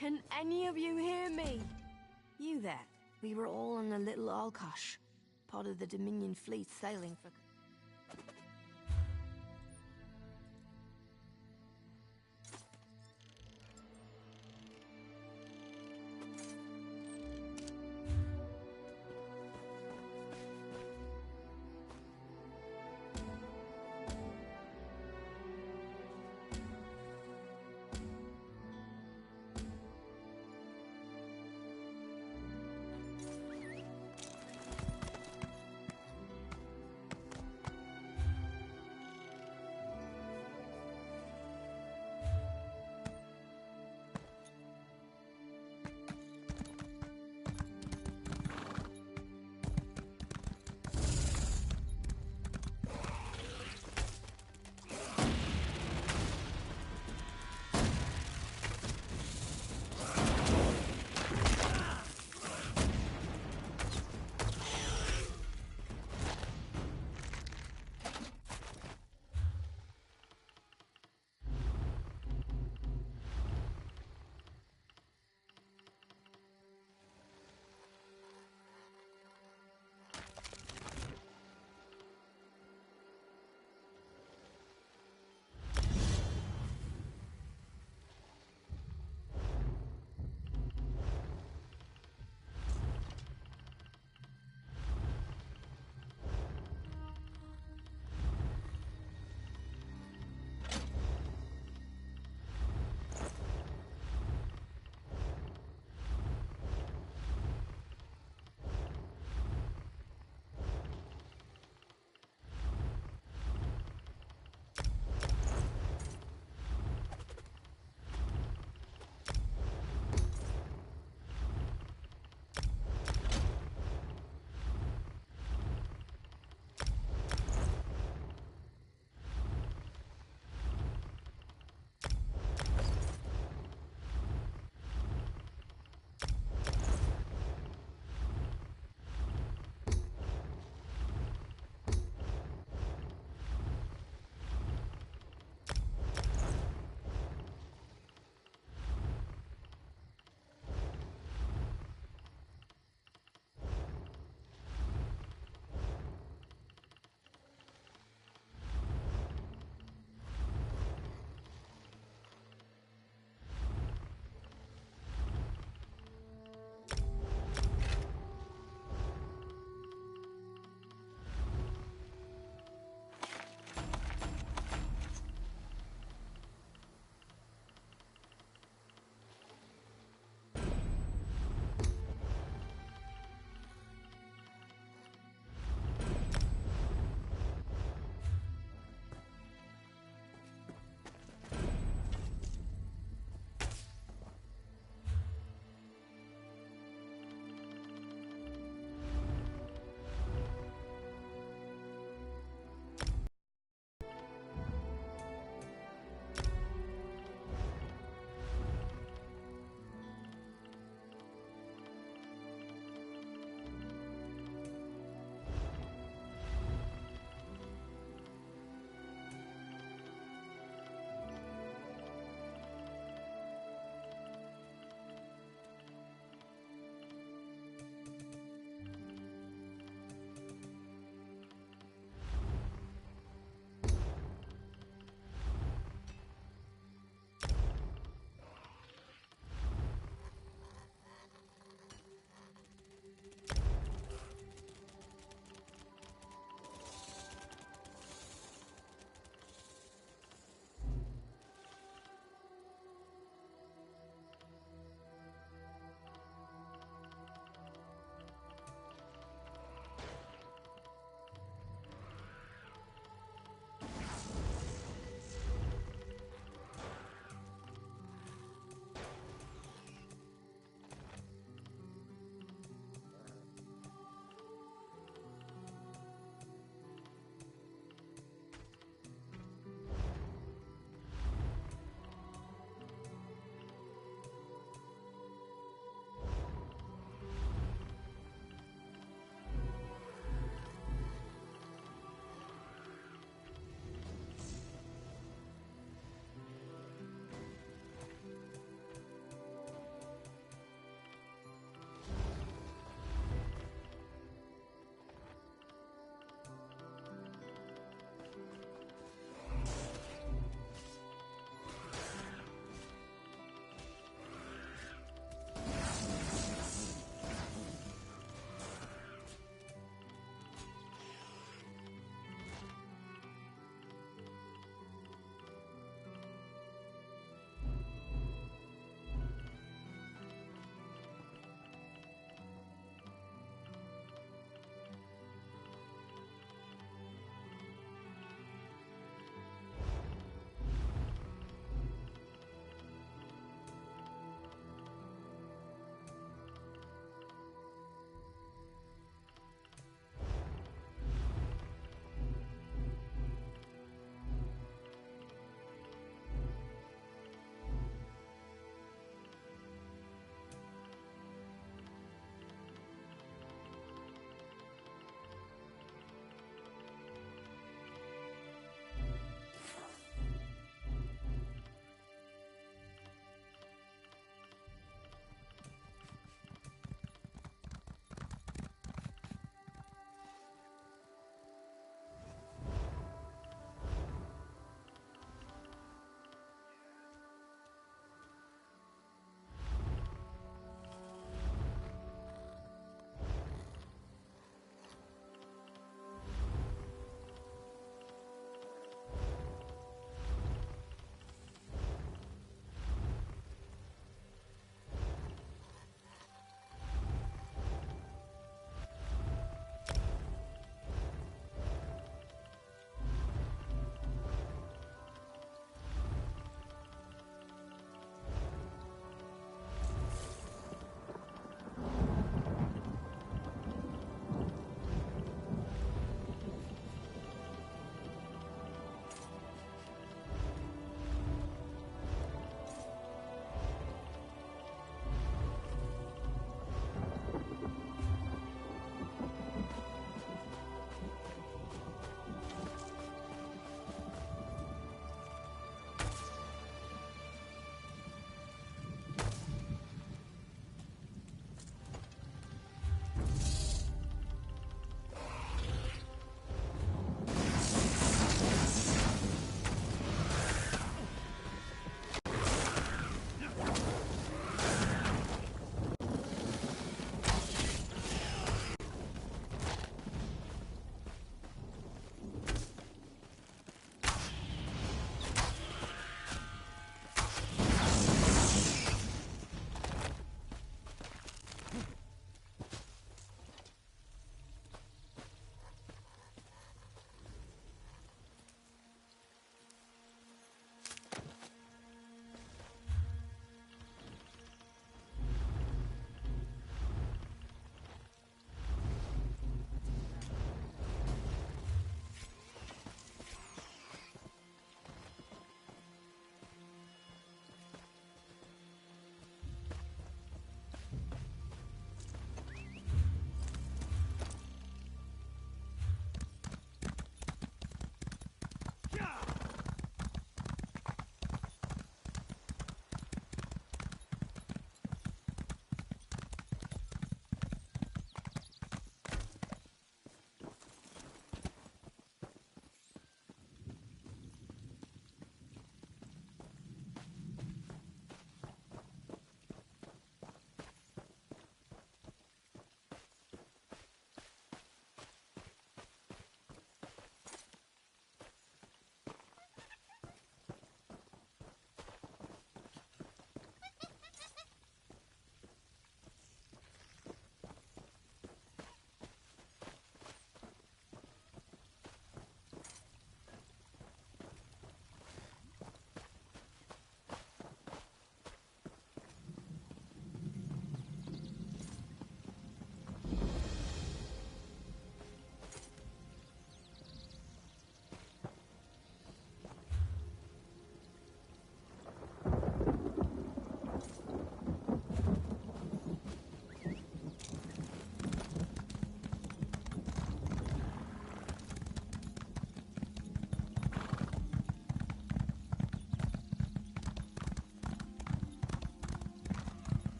P: Can any of you hear me?
Q: You there. We were all on the little Alkosh, part of the Dominion fleet sailing for...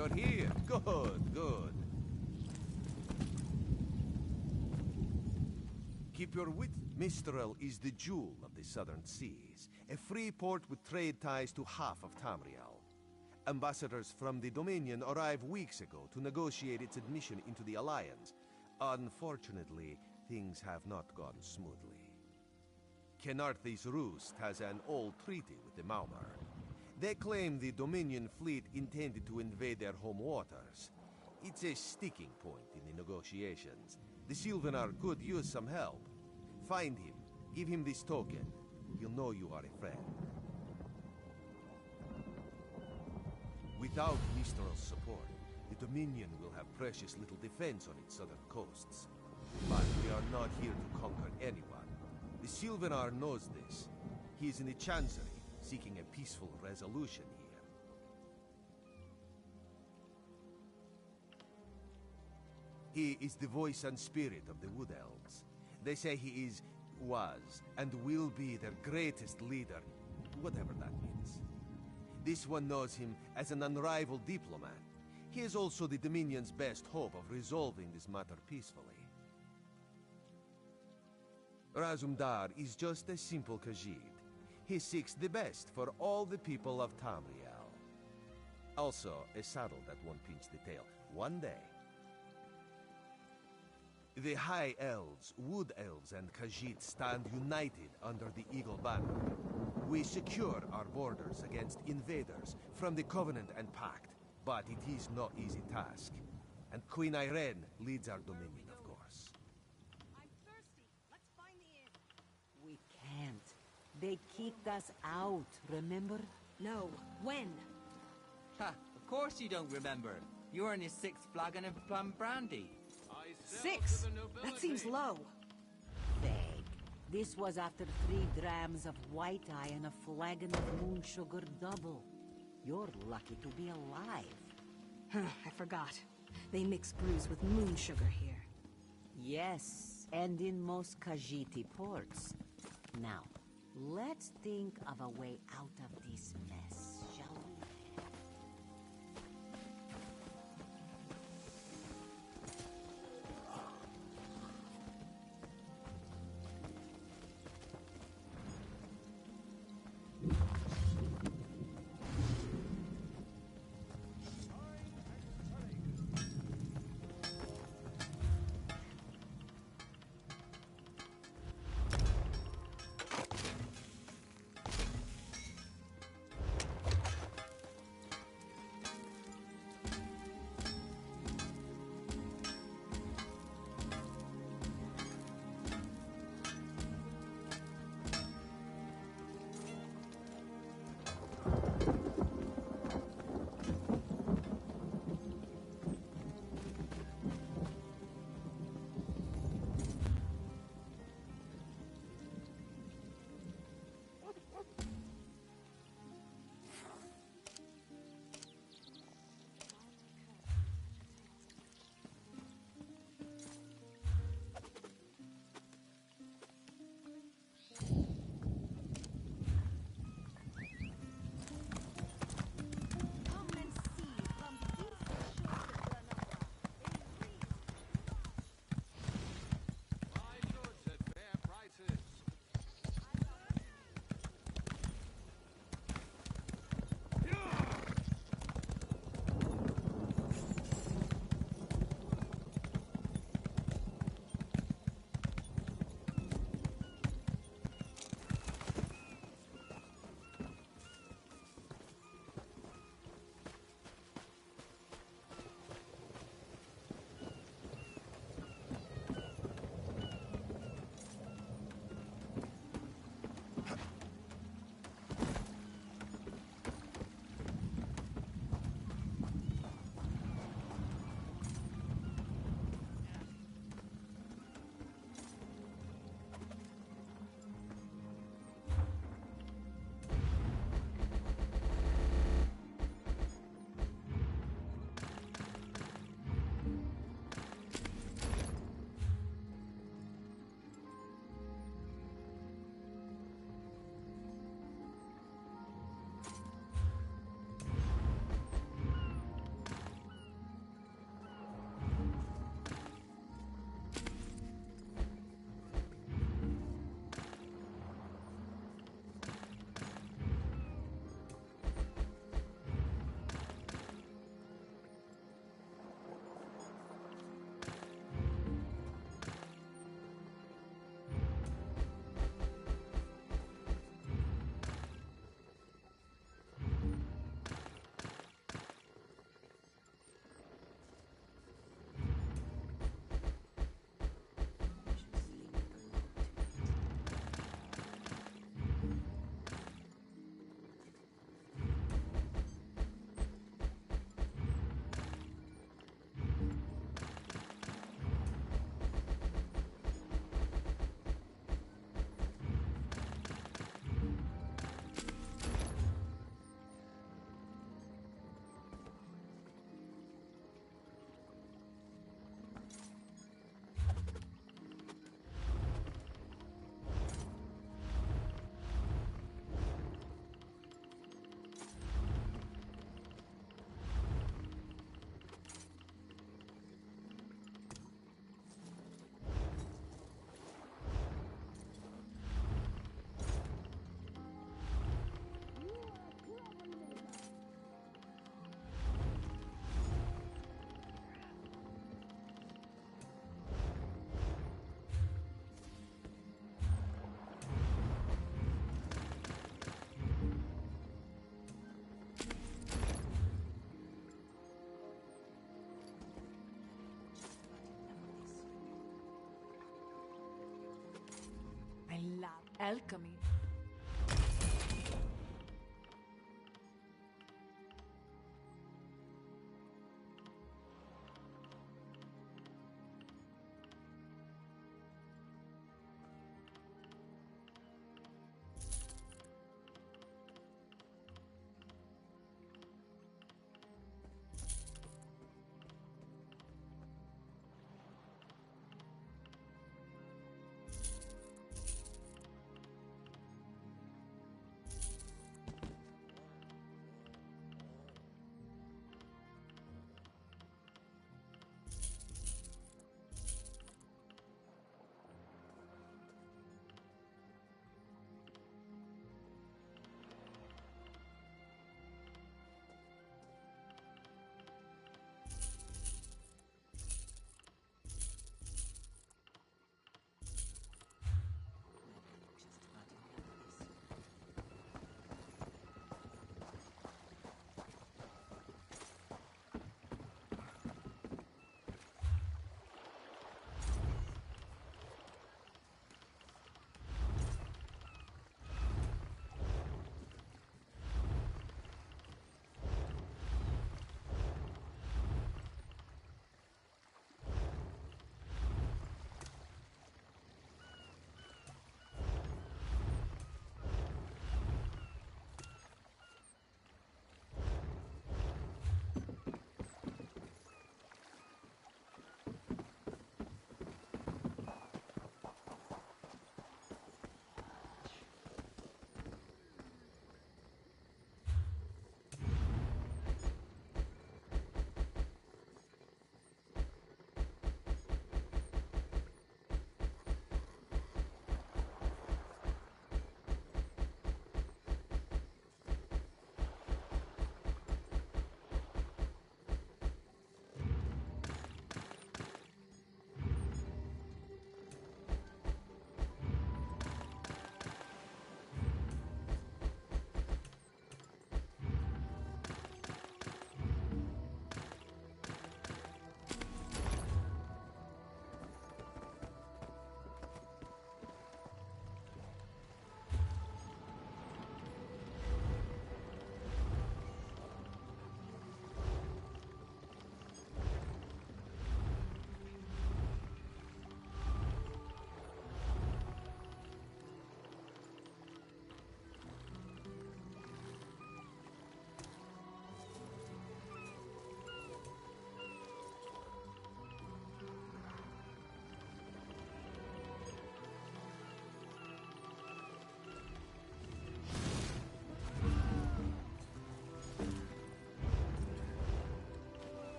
G: You're here. Good, good. Keep your wit. Mistral is the jewel of the southern seas, a free port with trade ties to half of Tamriel. Ambassadors from the Dominion arrived weeks ago to negotiate its admission into the Alliance. Unfortunately, things have not gone smoothly. Kenarthi's Roost has an old treaty with the Maumar. They claim the Dominion fleet intended to invade their home waters. It's a sticking point in the negotiations. The Sylvanar could use some help. Find him. Give him this token. He'll know you are a friend. Without Mistral's support, the Dominion will have precious little defense on its southern coasts. But we are not here to conquer anyone. The Sylvanar knows this. He is in the Chancery, seeking a peaceful resolution here. He is the voice and spirit of the Wood Elves. They say he is, was, and will be their greatest leader, whatever that means. This one knows him as an unrivaled diplomat. He is also the Dominion's best hope of resolving this matter peacefully. Razumdar is just a simple Khajiit. He seeks the best for all the people of Tamriel. Also, a saddle that won't pinch the tail. One day. The High Elves, Wood Elves, and Khajiit stand united under the Eagle Banner. We secure our borders against invaders from the Covenant and Pact, but it is no easy task. And Queen Irene leads our dominion, of course.
J: I'm thirsty. Let's find the inn. We can't. They kicked us out, remember?
H: No. When?
R: Ha! Of course you don't remember. You're on your 6th flagon of plum brandy.
H: 6? That seems low.
J: Beg. This was after 3 drams of white eye and a flagon of moon sugar double. You're lucky to be alive.
H: I forgot. They mix brews with moon sugar here.
J: Yes, and in most Khajiiti ports. Now, let's think of a way out of this mess, shall we?
P: I love alchemy.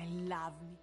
P: I love me.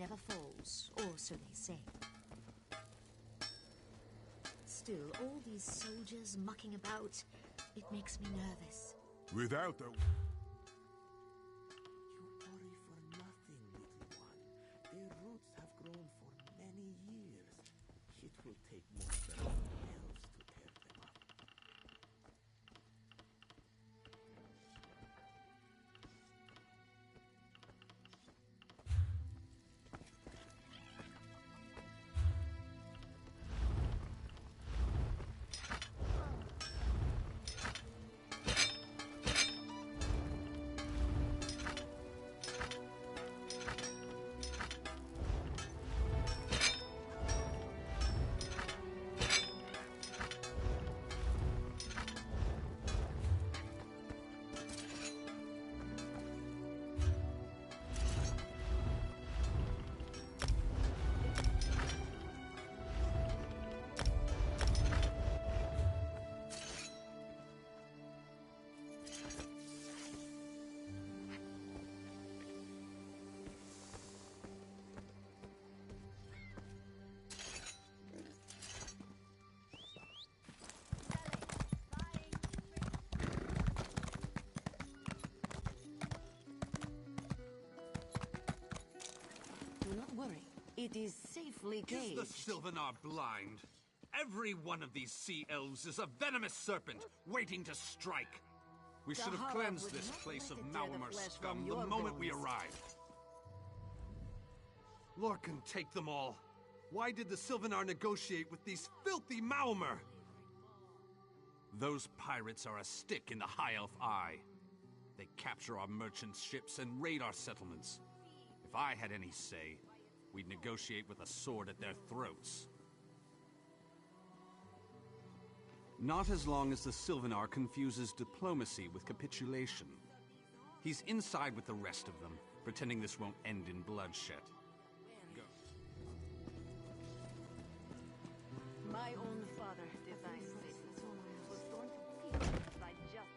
S: never falls, or so they say. Still, all these soldiers mucking about, it makes me nervous.
N: Without the...
G: You worry for nothing, little one. Their roots have grown for many years. It will take more than else to tear them up.
J: Do not worry. It is safely caged.
T: Is the Sylvanar blind? Every one of these sea elves is a venomous serpent, waiting to strike. We should have cleansed this place of Malmer scum the moment we arrived. Lorcan, take them all. Why did the Sylvanar negotiate with these filthy Malmer? Those pirates are a stick in the High Elf eye. They capture our merchant ships and raid our settlements. If I had any say, we'd negotiate with a sword at their throats. Not as long as the Sylvanar confuses diplomacy with capitulation. He's inside with the rest of them, pretending this won't end in bloodshed. Go.
J: My own father devised this. Was torn to pieces by just...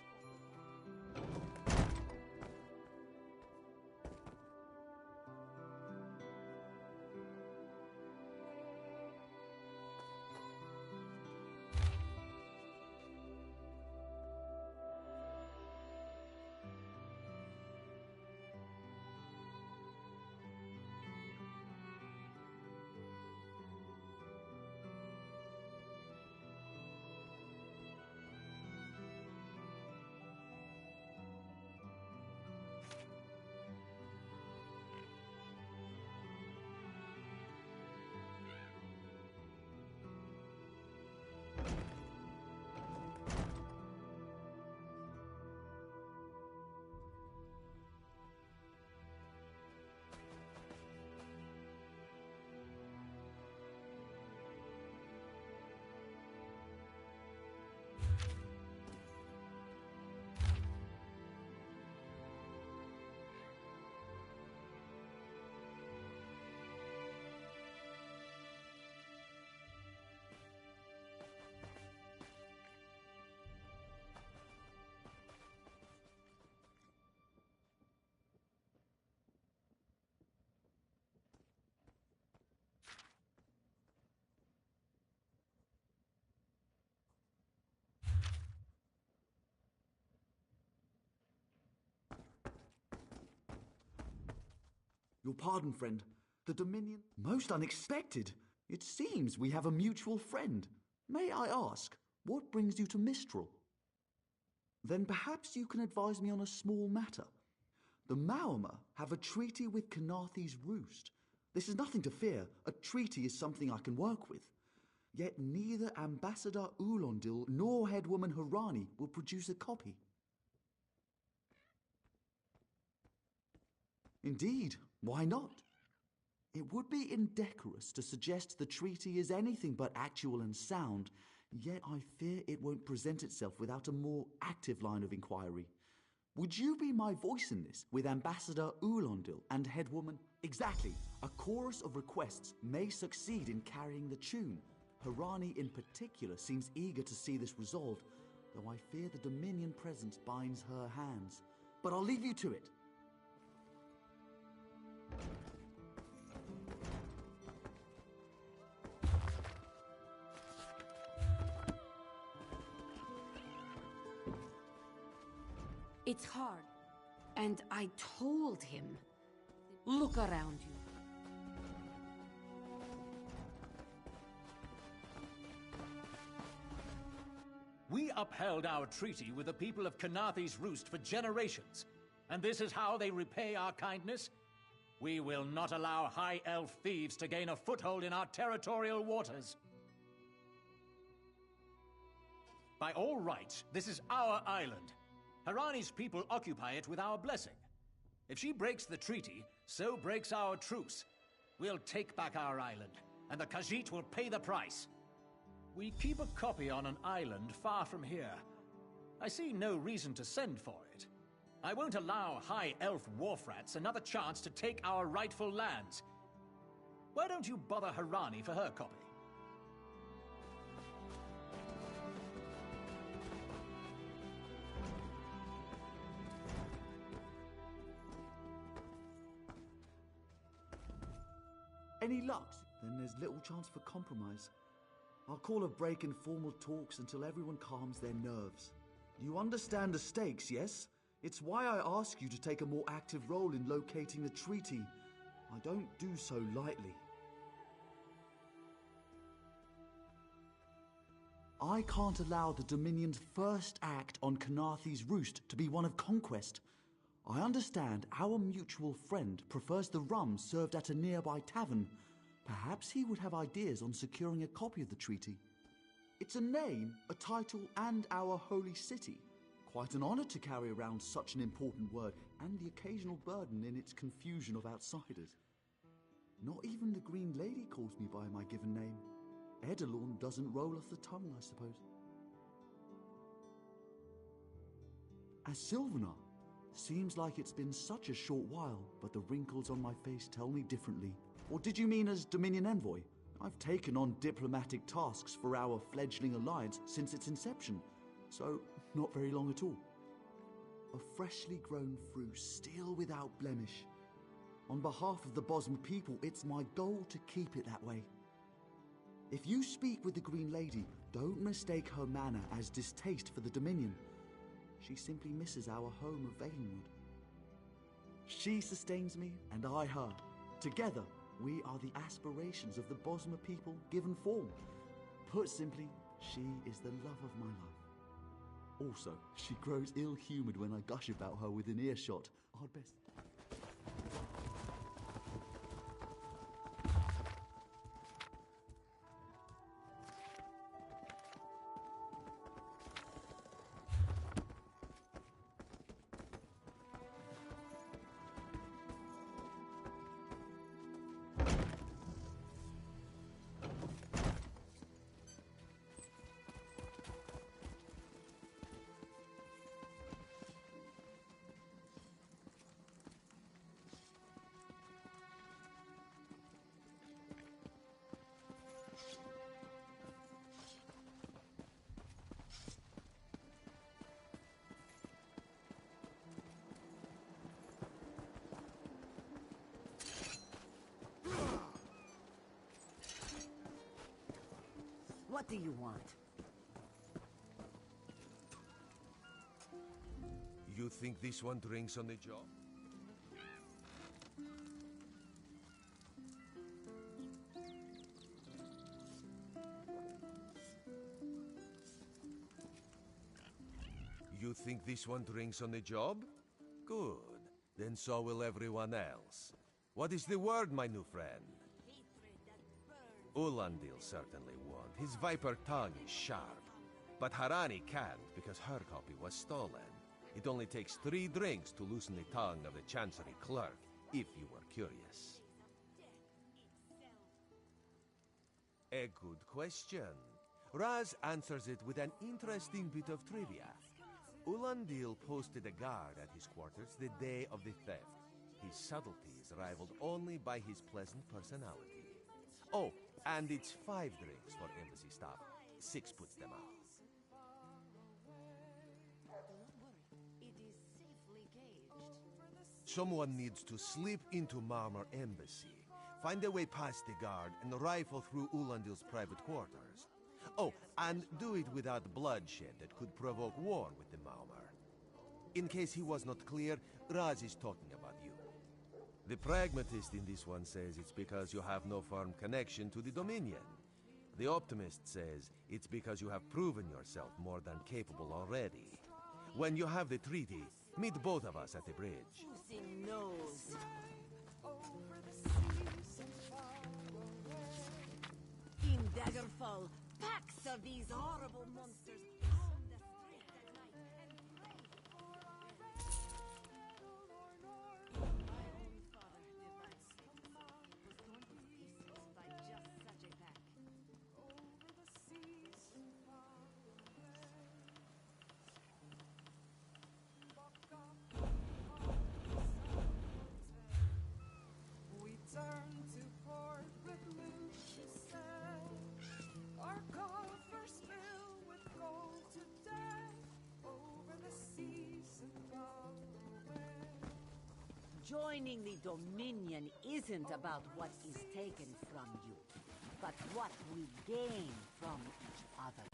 U: Your pardon, friend. The Dominion... Most unexpected. It seems we have a mutual friend. May I ask, what brings you to Mistral? Then perhaps you can advise me on a small matter. The Maormer have a treaty with Kanaathi's Roost. This is nothing to fear. A treaty is something I can work with. Yet neither Ambassador Ulondil nor Headwoman Harani will produce a copy. Indeed, why not? It would be indecorous to suggest the treaty is anything but actual and sound, yet I fear it won't present itself without a more active line of inquiry. Would you be my voice in this, with Ambassador Ulondil and Headwoman? Exactly. A chorus of requests may succeed in carrying the tune. Harani in particular seems eager to see this resolved, though I fear the Dominion presence binds her hands. But I'll leave you to it.
A: It's hard. And I told him, look around you.
V: We upheld our treaty with the people of Kanathi's Roost for generations, and this is how they repay our kindness? We will not allow High Elf thieves to gain a foothold in our territorial waters. By all rights, this is our island. Harani's people occupy it with our blessing. If she breaks the treaty, so breaks our truce. We'll take back our island, and the Khajiit will pay the price. We keep a copy on an island far from here. I see no reason to send for it. I won't allow High Elf wharf-rats another chance to take our rightful lands. Why don't you bother Harani for her copy?
U: Any luck? Then there's little chance for compromise. I'll call a break in formal talks until everyone calms their nerves. You understand the stakes, yes? It's why I ask you to take a more active role in locating the treaty. I don't do so lightly. I can't allow the Dominion's first act on Kanathi's Roost to be one of conquest. I understand our mutual friend prefers the rum served at a nearby tavern. Perhaps he would have ideas on securing a copy of the treaty. It's a name, a title, and our holy city. Quite an honor to carry around such an important word, and the occasional burden in its confusion of outsiders. Not even the Green Lady calls me by my given name. Edelorn doesn't roll off the tongue, I suppose. As Sylvanar, seems like it's been such a short while, but the wrinkles on my face tell me differently. Or did you mean as Dominion Envoy? I've taken on diplomatic tasks for our fledgling alliance since its inception, so not very long at all. A freshly grown fruit, still without blemish. On behalf of the Bosma people, it's my goal to keep it that way. If you speak with the Green Lady, don't mistake her manner as distaste for the Dominion. She simply misses our home of Valenwood. She sustains me, and I her. Together, we are the aspirations of the Bosma people given form. Put simply, she is the love of my life. Also, she grows ill-humoured when I gush about her within earshot. I'd best...
J: What do you want?
G: You think this one drinks on the job? You think this one drinks on the job? Good. Then so will everyone else. What is the word, my new friend? Ulandil certainly won't. His viper tongue is sharp. But Harani can't because her copy was stolen. It only takes 3 drinks to loosen the tongue of the Chancery clerk, if you were curious. A good question. Raz answers it with an interesting bit of trivia. Ulandil posted a guard at his quarters the day of the theft. His subtlety is rivaled only by his pleasant personality. Oh, and it's 5 drinks for embassy staff. 6 puts them out. Someone needs to slip into Marmor Embassy, find a way past the guard, and rifle through Ulandil's private quarters. Oh, and do it without bloodshed that could provoke war with the Marmor. In case he was not clear, Raz is talking about you. The pragmatist in this one says it's because you have no firm connection to the Dominion. The optimist says it's because you have proven yourself more than capable already. When you have the treaty, meet both of us at the bridge.
J: Pussy nose. In Daggerfall, packs of these horrible monsters pound the streets at night and pray for our rest. My own father did not sleep. He was torn to pieces by just such a pack. Over the seas far away.
K: We turn to port with Lucius said, our coffers fill with gold today, over the seas and far away.
J: Joining the Dominion isn't about what is taken from you, but what we gain from each other.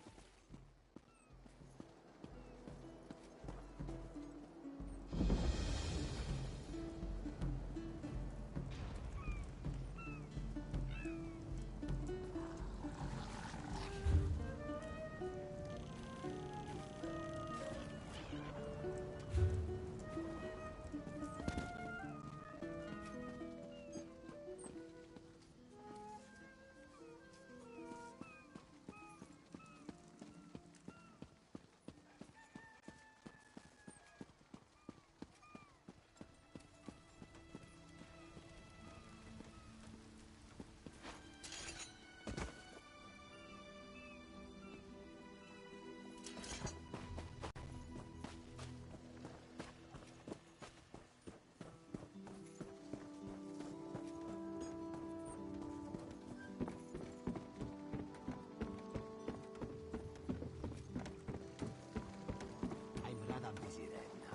V: I'm rather busy right now.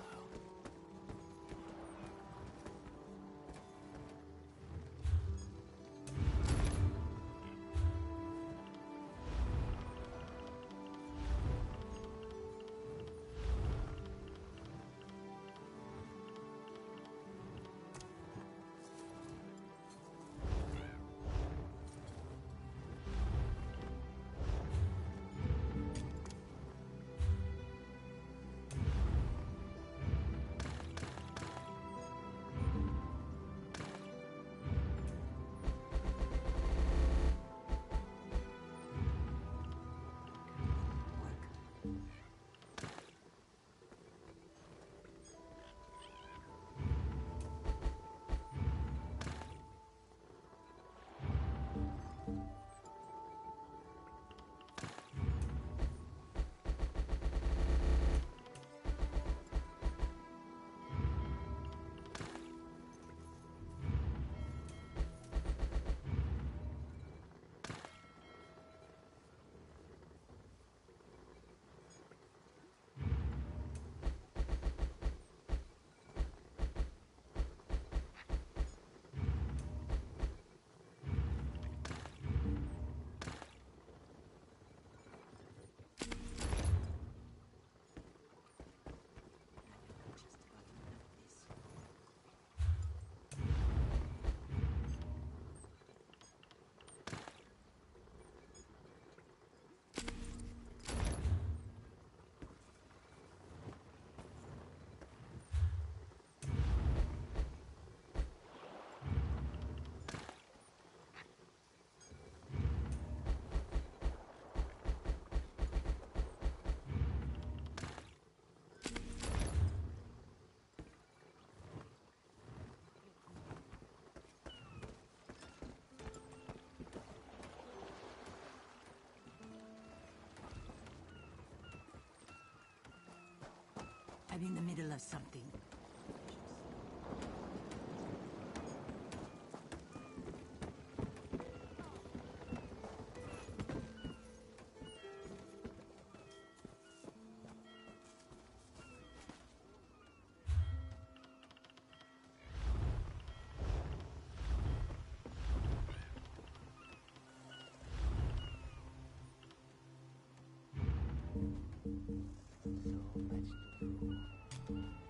J: I'm in the middle of something. So much to do.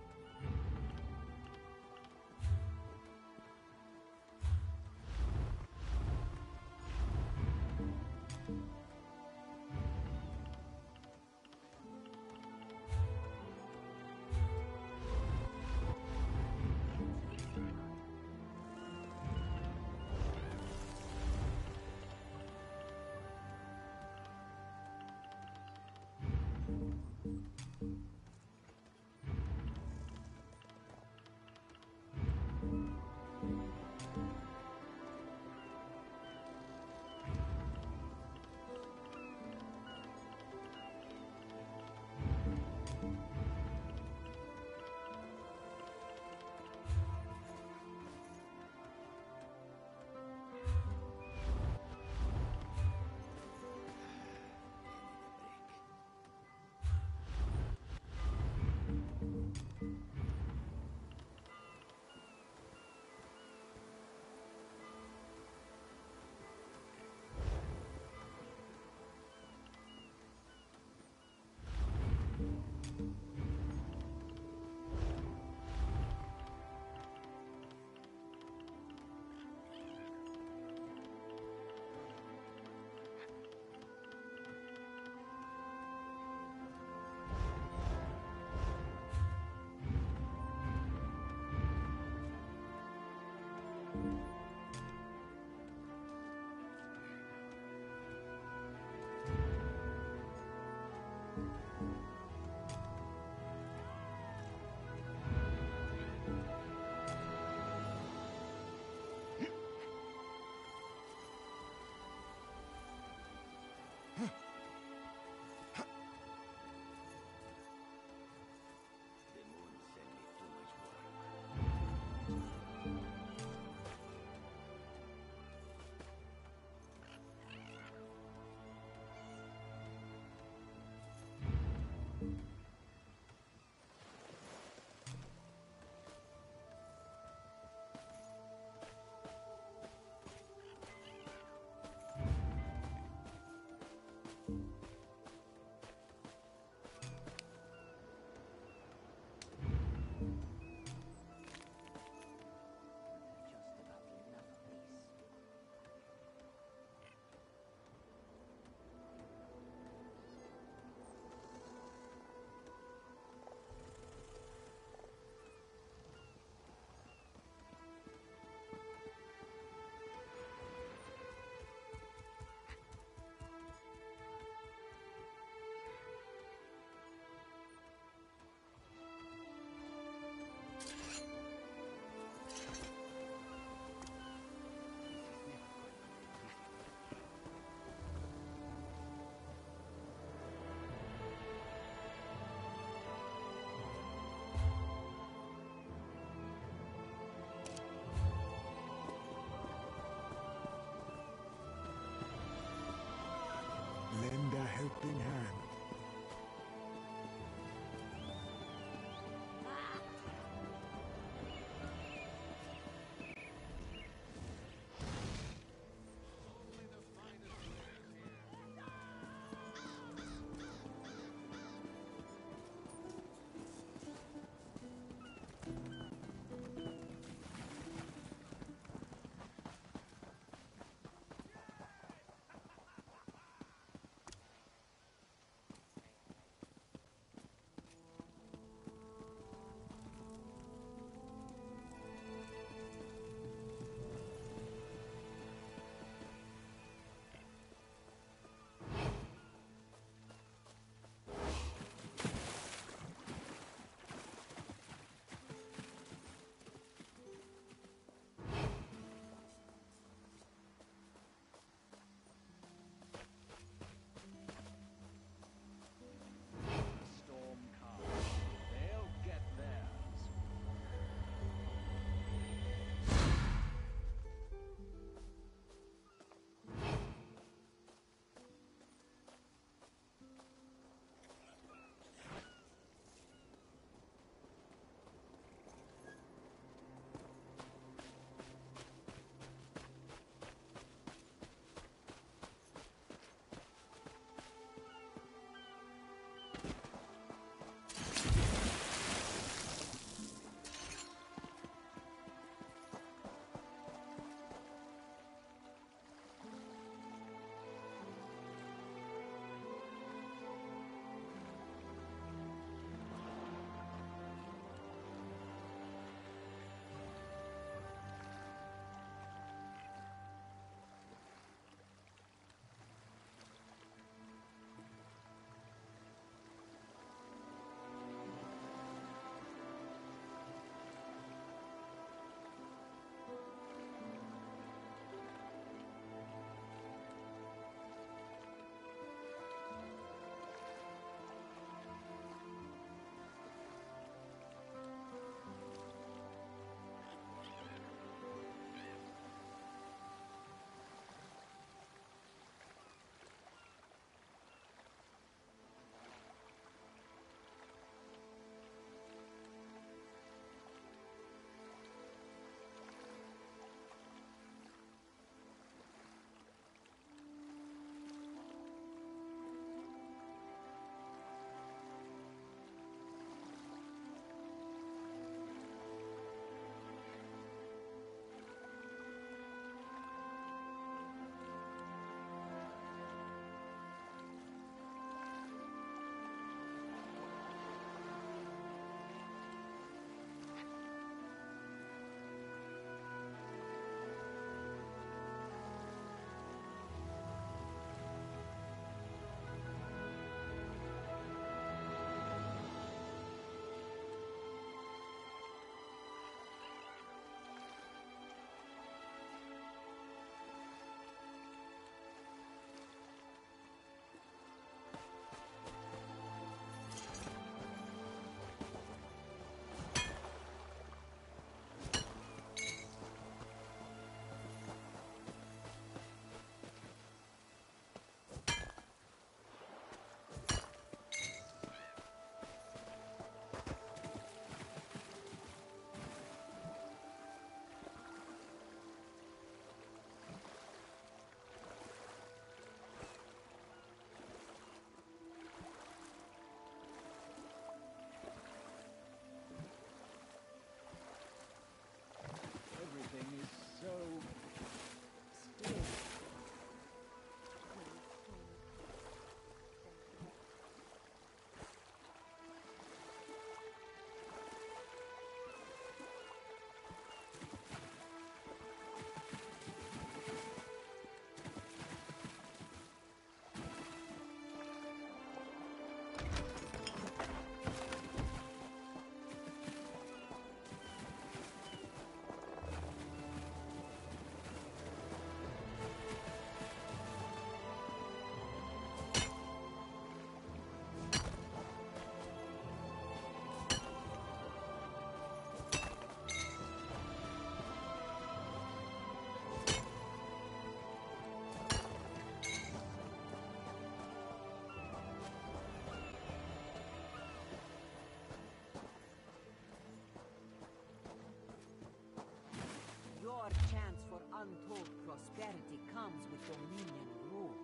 J: untold prosperity comes with dominion rule.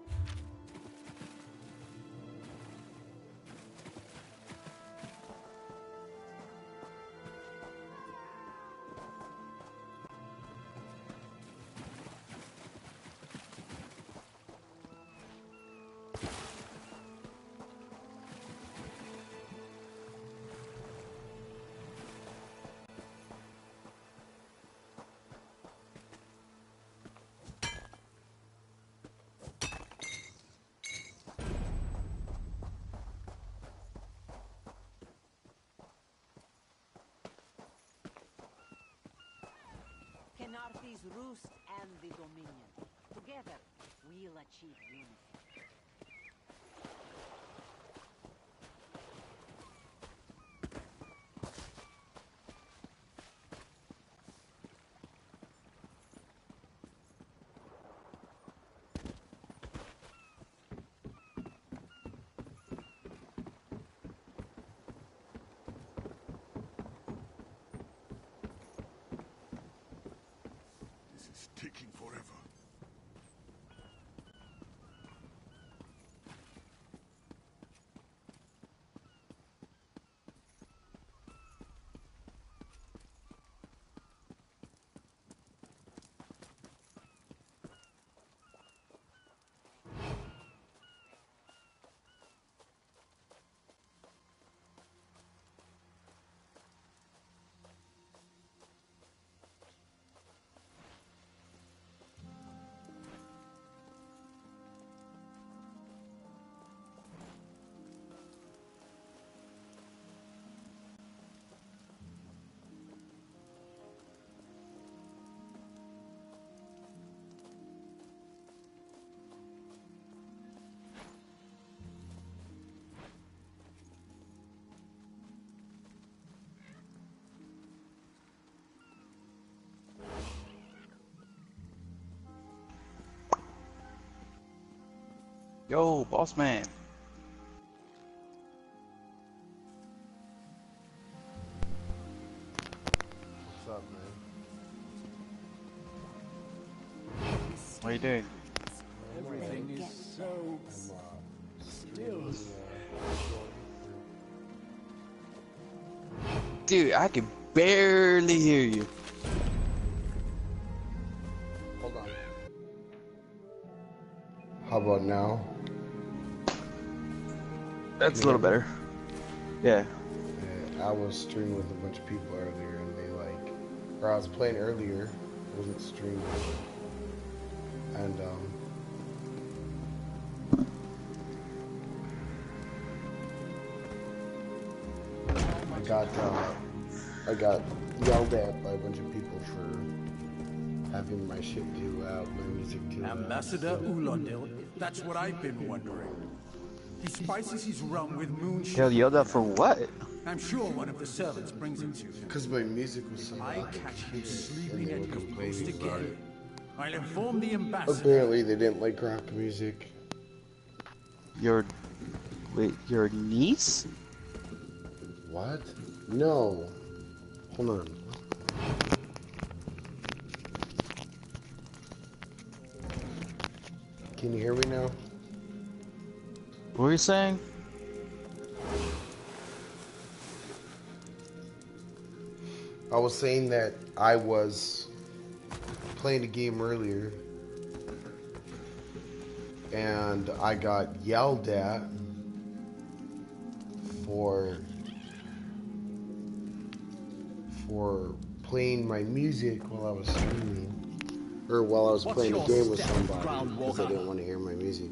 J: Kenarthi's roost and the Dominion. Together, we'll achieve unity.
N: This is taking forever.
D: Yo, boss man.
I: What's up, man?
D: What are you doing?
V: Everything is so still.
D: Dude, I can barely hear you.
I: Hold on. How about now?
D: That's a little better. Yeah.
I: I was streaming with a bunch of people earlier, and they or I was playing earlier, I wasn't streaming, and I got yelled at by a bunch of people for having my shit too loud, my music too loud.
W: Ambassador Ulondil, that's what I've been wondering. He spices his rum with moonshine.
D: Hell, yelled at for what?
W: I'm sure one of the servants brings it to him.
I: Because my music was so
W: I
I: loud.
W: catch him sleeping
I: And
W: at
I: they were
W: his post
I: complaining about
W: again.
I: it.
W: I'll inform the ambassador.
I: Apparently they didn't like rock music.
D: Your niece?
I: What? No. Hold on. Can you hear me now?
D: What were you saying?
I: I was saying that I was playing a game earlier and I got yelled at for playing my music while I was streaming, or while I was playing a game with somebody, because I didn't want to hear my music.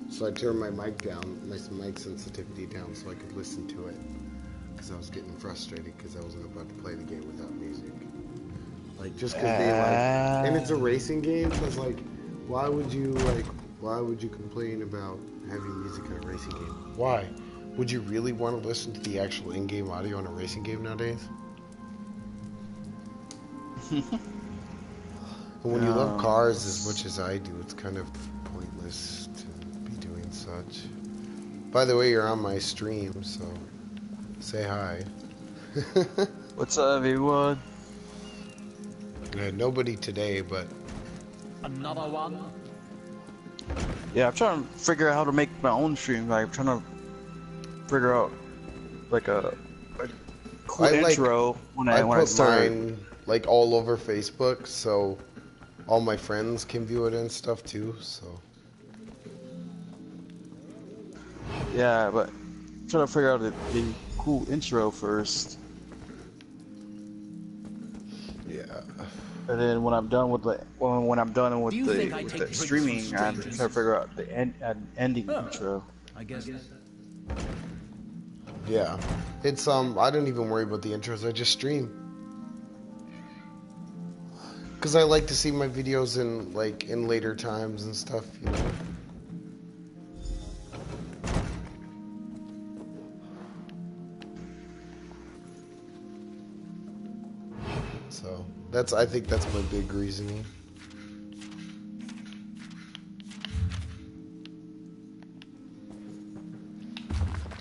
I: So I turned my mic down, my mic sensitivity down, so I could listen to it, because I was getting frustrated because I wasn't about to play the game without music. Like, just because they and it's a racing game, so it's like, why would you complain about having music in a racing game? Why? Would you really want to listen to the actual in-game audio in a racing game nowadays? And when you love cars as much as I do, it's kind of pointless to be doing such. By the way, you're on my stream, so say hi.
D: What's up, everyone?
I: Nobody today, but
V: Another one?
D: Yeah, I'm trying to figure out how to make my own stream. Like, I'm trying to figure out like a cool intro when I start.
I: Mine like all over Facebook, so all my friends can view it and stuff too. So
D: Yeah, but I'm trying to figure out the cool intro first.
I: Yeah.
D: And then when I'm done with the streaming, I'm trying to figure out the ending intro.
V: I guess.
I: Yeah, it's I don't even worry about the intros. I just stream because I like to see my videos in later times and stuff. You know. So I think that's my big reasoning.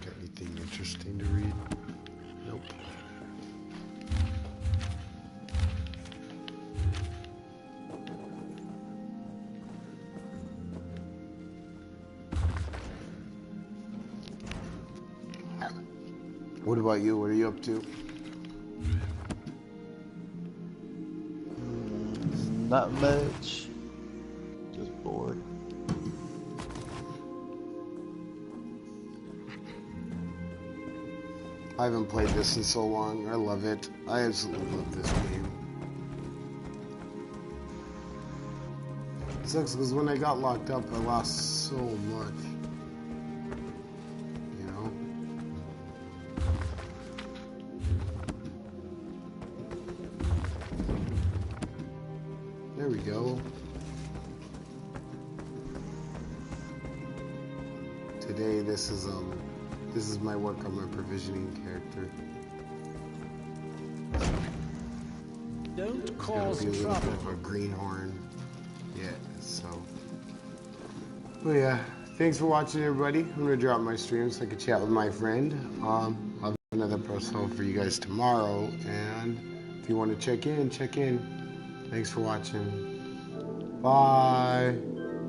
I: Got anything interesting to read? Nope. What about you? What are you up to?
D: Not much. Just bored.
I: I haven't played this in so long. I love it. I absolutely love this game. It sucks because when I got locked up, I lost so much. You know? There we go. Today, this is my work on my provisioning character.
V: Don't
I: cause trouble. It's gonna be a little bit of a greenhorn. Yeah, so. Well, yeah. Thanks for watching, everybody. I'm gonna drop my stream so I can chat with my friend. I'll have another post for you guys tomorrow, and if you want to check in, check in. Thanks for watching. Bye.